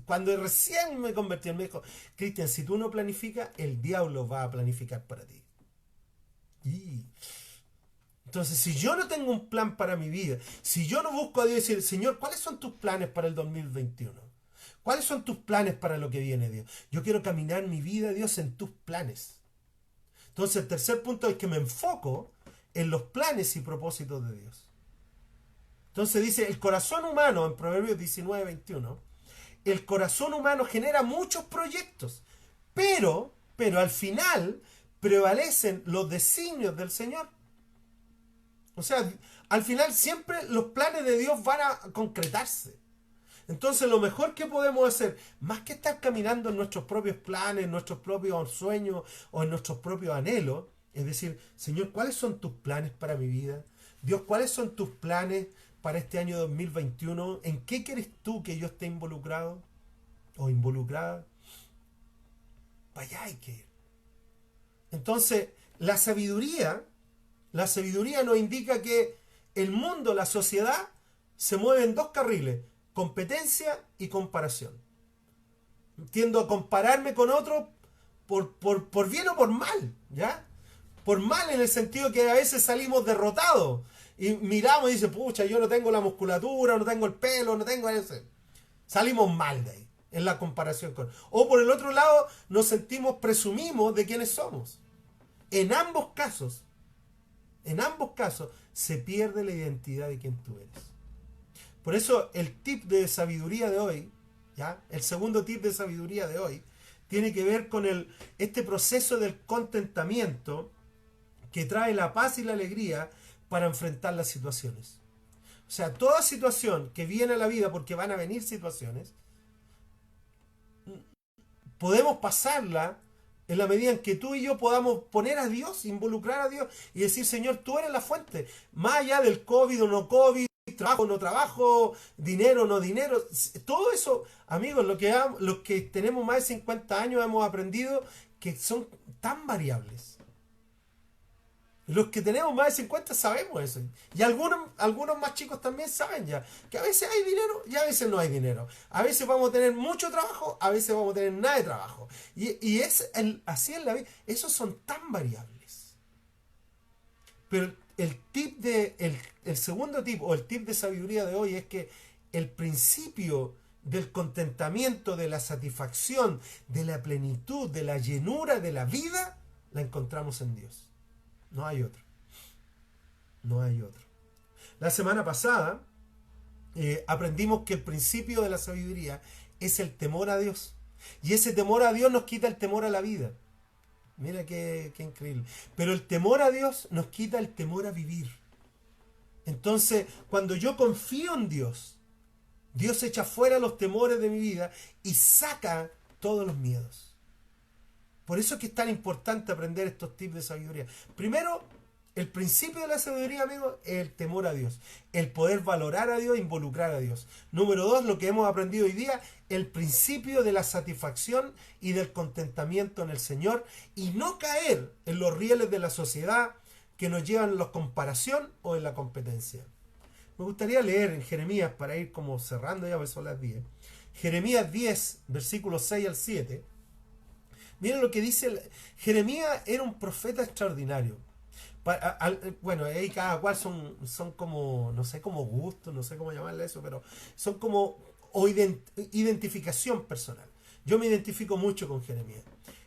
Speaker 3: cuando recién me convertí, él me dijo, Cristian, si tú no planificas, el diablo va a planificar para ti. Y entonces, si yo no tengo un plan para mi vida, si yo no busco a Dios y decir, Señor, ¿cuáles son tus planes para el 2021? ¿Cuáles son tus planes para lo que viene, Dios? Yo quiero caminar mi vida, Dios, en tus planes. Entonces, el tercer punto es que me enfoco en los planes y propósitos de Dios. Entonces dice, el corazón humano, en Proverbios 19, 21, el corazón humano genera muchos proyectos, pero al final prevalecen los designios del Señor. O sea, al final siempre los planes de Dios van a concretarse. Entonces lo mejor que podemos hacer, más que estar caminando en nuestros propios planes, en nuestros propios sueños o en nuestros propios anhelos, es decir, Señor, ¿cuáles son tus planes para mi vida? Dios, ¿cuáles son tus planes para este año 2021? ¿En qué quieres tú que yo esté involucrado o involucrada? Para allá hay que ir. Entonces, la sabiduría nos indica que el mundo, la sociedad, se mueve en dos carriles: competencia y comparación. Tiendo a compararme con otro por bien o por mal, ¿ya? Por mal en el sentido que a veces salimos derrotados y miramos y dicen, pucha, yo no tengo la musculatura, no tengo el pelo, no tengo ese. Salimos mal de ahí, en la comparación con... O por el otro lado, presumimos de quiénes somos. En ambos casos, se pierde la identidad de quién tú eres. Por eso el tip de sabiduría de hoy, ¿ya? El segundo tip de sabiduría de hoy, tiene que ver con este proceso del contentamiento que trae la paz y la alegría para enfrentar las situaciones. O sea, toda situación que viene a la vida, porque van a venir situaciones, podemos pasarla en la medida en que tú y yo podamos poner a Dios, involucrar a Dios y decir, Señor, tú eres la fuente. Más allá del COVID o no COVID, trabajo o no trabajo, dinero o no dinero, todo eso, amigos, los que tenemos más de 50 años hemos aprendido que son tan variables. Los que tenemos más de 50 sabemos eso. Y algunos más chicos también saben ya que a veces hay dinero y a veces no hay dinero. A veces vamos a tener mucho trabajo, a veces vamos a tener nada de trabajo. Y así es la vida. Esos son tan variables. Pero el segundo tip o el tip de sabiduría de hoy es que el principio del contentamiento, de la satisfacción, de la plenitud, de la llenura de la vida, la encontramos en Dios. No hay otro. No hay otro. La semana pasada aprendimos que el principio de la sabiduría es el temor a Dios. Y ese temor a Dios nos quita el temor a la vida. Mira qué increíble. Pero el temor a Dios nos quita el temor a vivir. Entonces, cuando yo confío en Dios, Dios echa fuera los temores de mi vida y saca todos los miedos. Por eso es que es tan importante aprender estos tips de sabiduría. Primero, El principio de la sabiduría, amigos, es el temor a Dios. El poder valorar a Dios, involucrar a Dios. Número 2, lo que hemos aprendido hoy día, el principio de la satisfacción y del contentamiento en el Señor, y no caer en los rieles de la sociedad que nos llevan a la comparación o en la competencia. Me gustaría leer en Jeremías, para ir como cerrando ya, pues son las 10. Jeremías 10, versículos 6 al 7. Miren lo que dice. Jeremías era un profeta extraordinario. Bueno, ahí cada cual son como, no sé, como gustos, no sé cómo llamarle eso, pero son como identificación personal. Yo me identifico mucho con Jeremías.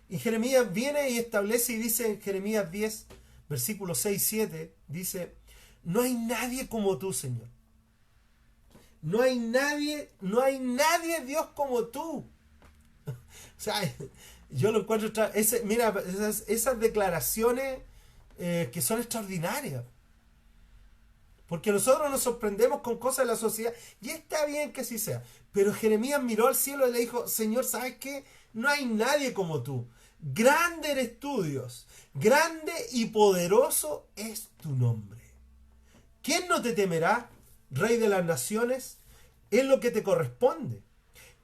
Speaker 3: Y Jeremías viene y establece y dice en Jeremías 10, versículos 6 y 7, dice: no hay nadie como tú, Señor. No hay nadie, Dios, como tú. O sea, yo lo encuentro, mira, esas declaraciones que son extraordinarias. Porque nosotros nos sorprendemos con cosas de la sociedad, y está bien que así sea. Pero Jeremías miró al cielo y le dijo: Señor, ¿sabes qué? No hay nadie como tú. Grande eres tú, Dios. Grande y poderoso es tu nombre. ¿Quién no te temerá, Rey de las naciones? Es lo que te corresponde.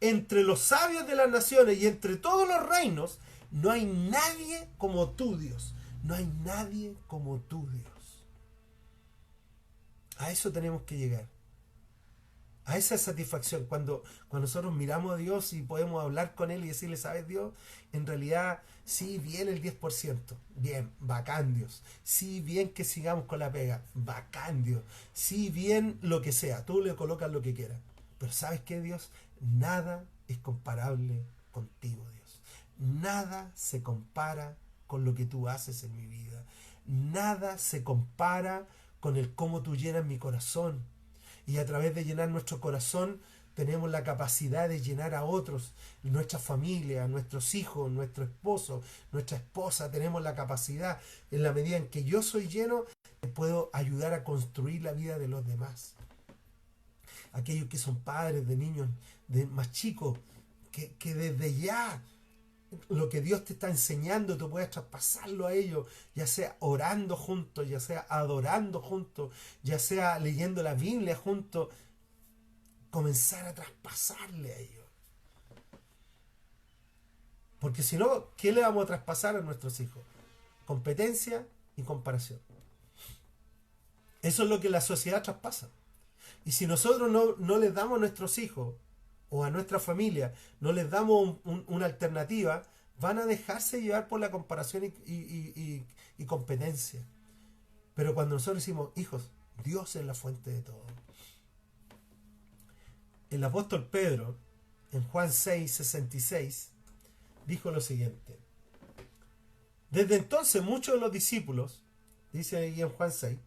Speaker 3: Entre los sabios de las naciones y entre todos los reinos, no hay nadie como tú, Dios. No hay nadie como tú, Dios. A eso tenemos que llegar. A esa satisfacción. Cuando nosotros miramos a Dios y podemos hablar con Él y decirle: ¿sabes, Dios? En realidad, sí, bien el 10%. Bien, bacán, Dios. Sí, bien que sigamos con la pega. Bacán, Dios. Sí, bien lo que sea. Tú le colocas lo que quieras. Pero ¿sabes qué, Dios? Nada es comparable contigo, Dios. Nada se compara con lo que tú haces en mi vida. Nada se compara con el cómo tú llenas mi corazón. Y a través de llenar nuestro corazón tenemos la capacidad de llenar a otros, nuestra familia, nuestros hijos, nuestro esposo, nuestra esposa. Tenemos la capacidad, en la medida en que yo soy lleno, puedo ayudar a construir la vida de los demás. Aquellos que son padres de niños más chicos, que desde ya lo que Dios te está enseñando tú puedes traspasarlo a ellos, ya sea orando juntos, ya sea adorando juntos, ya sea leyendo la Biblia juntos. Comenzar a traspasarle a ellos, porque si no, ¿qué le vamos a traspasar a nuestros hijos? Competencia y comparación. Eso es lo que la sociedad traspasa. Y si nosotros no les damos a nuestros hijos o a nuestra familia, no les damos una alternativa, van a dejarse llevar por la comparación y competencia. Pero cuando nosotros decimos: hijos, Dios es la fuente de todo. El apóstol Pedro, en Juan 6, 66, dijo lo siguiente: desde entonces muchos de los discípulos, dice ahí en Juan 6,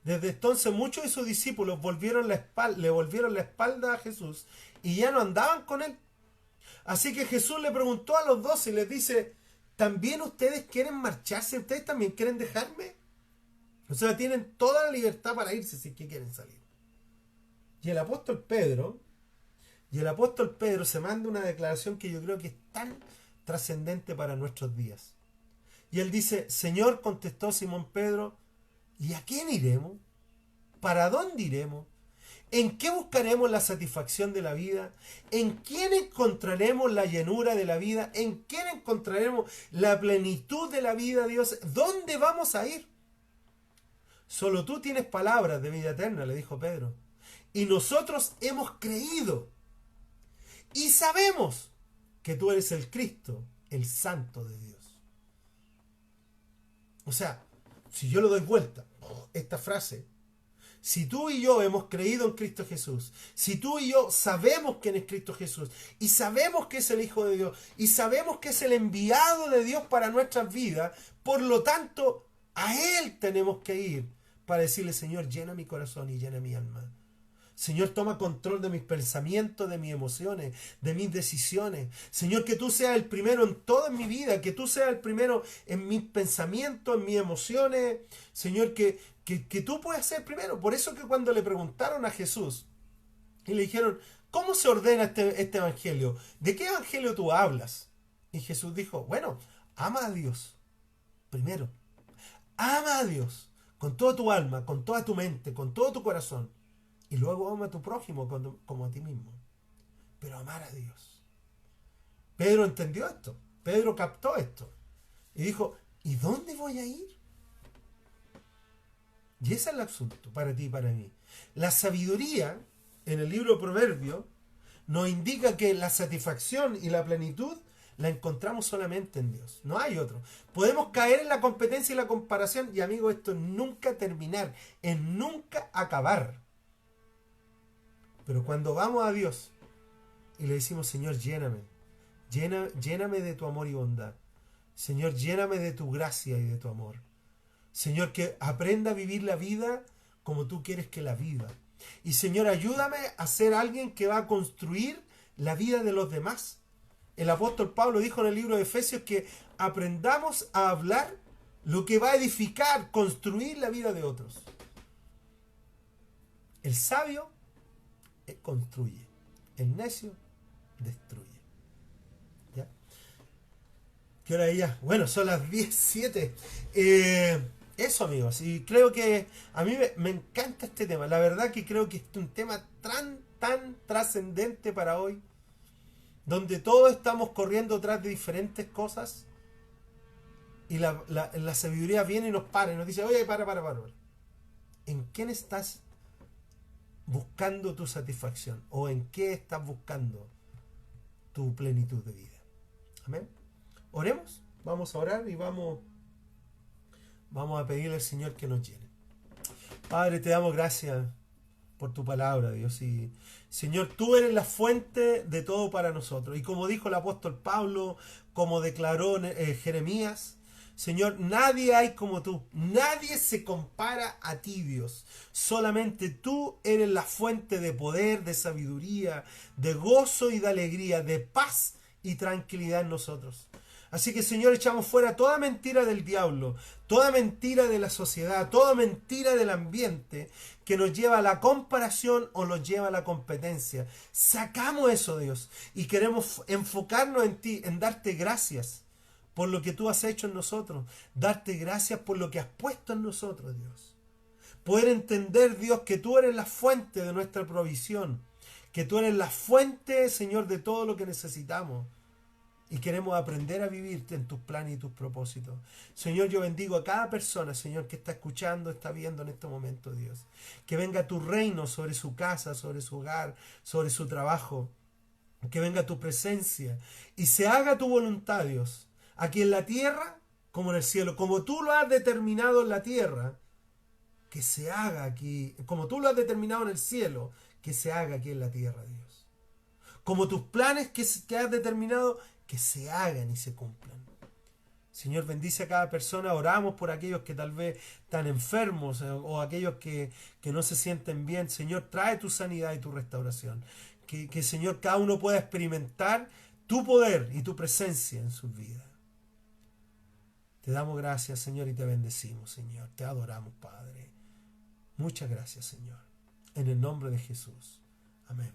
Speaker 3: desde entonces muchos de sus discípulos le volvieron la espalda a Jesús y ya no andaban con él. Así que Jesús le preguntó a los 12 y les dice: ¿también ustedes quieren marcharse? ¿Ustedes también quieren dejarme? O sea, tienen toda la libertad para irse si es que quieren salir. Y el apóstol Pedro se manda una declaración que yo creo que es tan trascendente para nuestros días. Y él dice: Señor, contestó Simón Pedro, ¿y a quién iremos? ¿Para dónde iremos? ¿En qué buscaremos la satisfacción de la vida? ¿En quién encontraremos la llenura de la vida? ¿En quién encontraremos la plenitud de la vida, Dios? ¿Dónde vamos a ir? Solo tú tienes palabras de vida eterna, le dijo Pedro. Y nosotros hemos creído y sabemos que tú eres el Cristo, el Santo de Dios. O sea, si yo le doy vuelta esta frase: si tú y yo hemos creído en Cristo Jesús, si tú y yo sabemos quién es Cristo Jesús, y sabemos que es el Hijo de Dios, y sabemos que es el enviado de Dios para nuestras vidas, por lo tanto, a Él tenemos que ir para decirle: Señor, llena mi corazón y llena mi alma. Señor, toma control de mis pensamientos, de mis emociones, de mis decisiones. Señor, que tú seas el primero en toda mi vida, que tú seas el primero en mis pensamientos, en mis emociones. Señor, que tú puedas ser primero. Por eso que cuando le preguntaron a Jesús y le dijeron: ¿cómo se ordena este evangelio? ¿De qué evangelio tú hablas? Y Jesús dijo: bueno, ama a Dios primero. Ama a Dios con toda tu alma, con toda tu mente, con todo tu corazón. Y luego ama a tu prójimo como a ti mismo. Pero amar a Dios. Pedro entendió esto. Pedro captó esto. Y dijo, ¿y dónde voy a ir? Y ese es el asunto para ti y para mí. La sabiduría, en el libro de Proverbios, nos indica que la satisfacción y la plenitud la encontramos solamente en Dios. No hay otro. Podemos caer en la competencia y la comparación. Y amigo, esto es nunca terminar. Es nunca acabar. Pero cuando vamos a Dios y le decimos, Señor, lléname. Lléname de tu amor y bondad. Señor, lléname de tu gracia y de tu amor. Señor, que aprenda a vivir la vida como tú quieres que la viva. Y Señor, ayúdame a ser alguien que va a construir la vida de los demás. El apóstol Pablo dijo en el libro de Efesios que aprendamos a hablar lo que va a edificar, construir la vida de otros. El sabio construye, el necio destruye. ¿Ya? ¿Qué hora es ya? Bueno, son las 17. Eso, amigos, y creo que a mí me encanta este tema. La verdad que creo que es un tema tan trascendente para hoy, donde todos estamos corriendo tras de diferentes cosas y la sabiduría viene y nos para y nos dice, oye, para. ¿En quién estás buscando tu satisfacción? ¿O en qué estás buscando tu plenitud de vida? Amén. Oremos, vamos a orar y vamos a pedirle al Señor que nos llene. Padre, te damos gracias por tu palabra, Dios. Y Señor, tú eres la fuente de todo para nosotros. Y como dijo el apóstol Pablo, como declaró Jeremías, Señor, nadie hay como tú. Nadie se compara a ti, Dios. Solamente tú eres la fuente de poder, de sabiduría, de gozo y de alegría, de paz y tranquilidad en nosotros. Así que, Señor, echamos fuera toda mentira del diablo, toda mentira de la sociedad, toda mentira del ambiente que nos lleva a la comparación o nos lleva a la competencia. Sacamos eso, Dios, y queremos enfocarnos en ti, en darte gracias por lo que tú has hecho en nosotros, darte gracias por lo que has puesto en nosotros, Dios. Poder entender, Dios, que tú eres la fuente de nuestra provisión, que tú eres la fuente, Señor, de todo lo que necesitamos. Y queremos aprender a vivirte en tus planes y tus propósitos. Señor, yo bendigo a cada persona, Señor, que está escuchando, está viendo en este momento, Dios. Que venga tu reino sobre su casa, sobre su hogar, sobre su trabajo. Que venga tu presencia y se haga tu voluntad, Dios. Aquí en la tierra como en el cielo. Como tú lo has determinado en la tierra, que se haga aquí. Como tú lo has determinado en el cielo, que se haga aquí en la tierra, Dios. Como tus planes que has determinado, que se hagan y se cumplan. Señor, bendice a cada persona. Oramos por aquellos que tal vez están enfermos o aquellos que no se sienten bien. Señor, trae tu sanidad y tu restauración. Que Señor, cada uno pueda experimentar tu poder y tu presencia en sus vidas. Te damos gracias, Señor, y te bendecimos, Señor. Te adoramos, Padre. Muchas gracias, Señor. En el nombre de Jesús. Amén.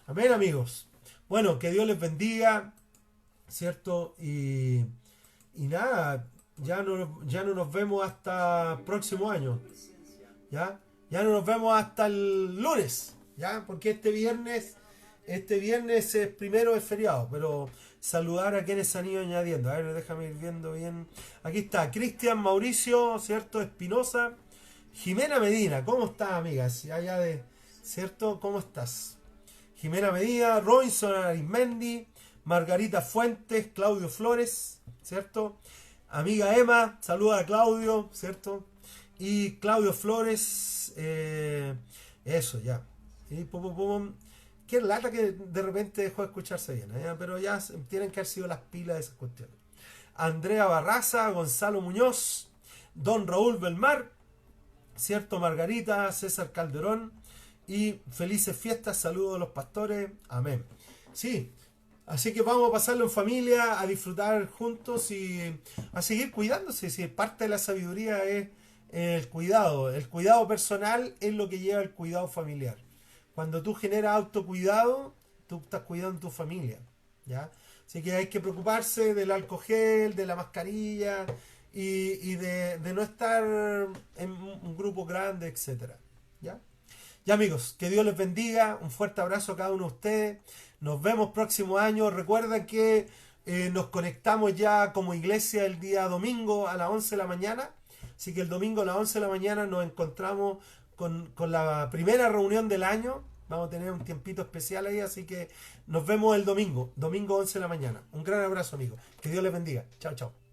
Speaker 3: Amén, amigos. Bueno, que Dios les bendiga, ¿cierto? Y nada, ya no nos vemos hasta el próximo año. ¿Ya? Ya no nos vemos hasta el lunes, ¿ya? Porque este viernes es primero es feriado, pero saludar a quienes han ido añadiendo. A ver, déjame ir viendo bien. Aquí está Cristian Mauricio, ¿cierto? Espinosa. Jimena Medina, ¿cómo estás, amigas? Allá de, ¿cierto? ¿Cómo estás? Jimena Medina, Robinson Arismendi, Margarita Fuentes, Claudio Flores, ¿cierto? Amiga Emma, saluda a Claudio, ¿cierto? Y Claudio Flores, eso ya. Y qué lata que de repente dejó de escucharse bien, pero ya tienen que haber sido las pilas de esas cuestiones. Andrea Barraza, Gonzalo Muñoz, Don Raúl Belmar, ¿cierto? Margarita, César Calderón. Y felices fiestas, saludos a los pastores, amén. Sí, así que vamos a pasarlo en familia, a disfrutar juntos y a seguir cuidándose. Si parte de la sabiduría es el cuidado personal es lo que lleva el cuidado familiar. Cuando tú generas autocuidado, tú estás cuidando tu familia, ¿ya? Así que hay que preocuparse del alcohol gel, de la mascarilla y de no estar en un grupo grande, etcétera. ¿Ya? Ya, amigos, que Dios les bendiga. Un fuerte abrazo a cada uno de ustedes. Nos vemos próximo año. Recuerda que nos conectamos ya como iglesia el día domingo a las 11 de la mañana. Así que el domingo a las 11 de la mañana nos encontramos con la primera reunión del año. Vamos a tener un tiempito especial ahí, así que nos vemos el domingo 11 de la mañana. Un gran abrazo, amigos. Que Dios les bendiga. Chao, chao.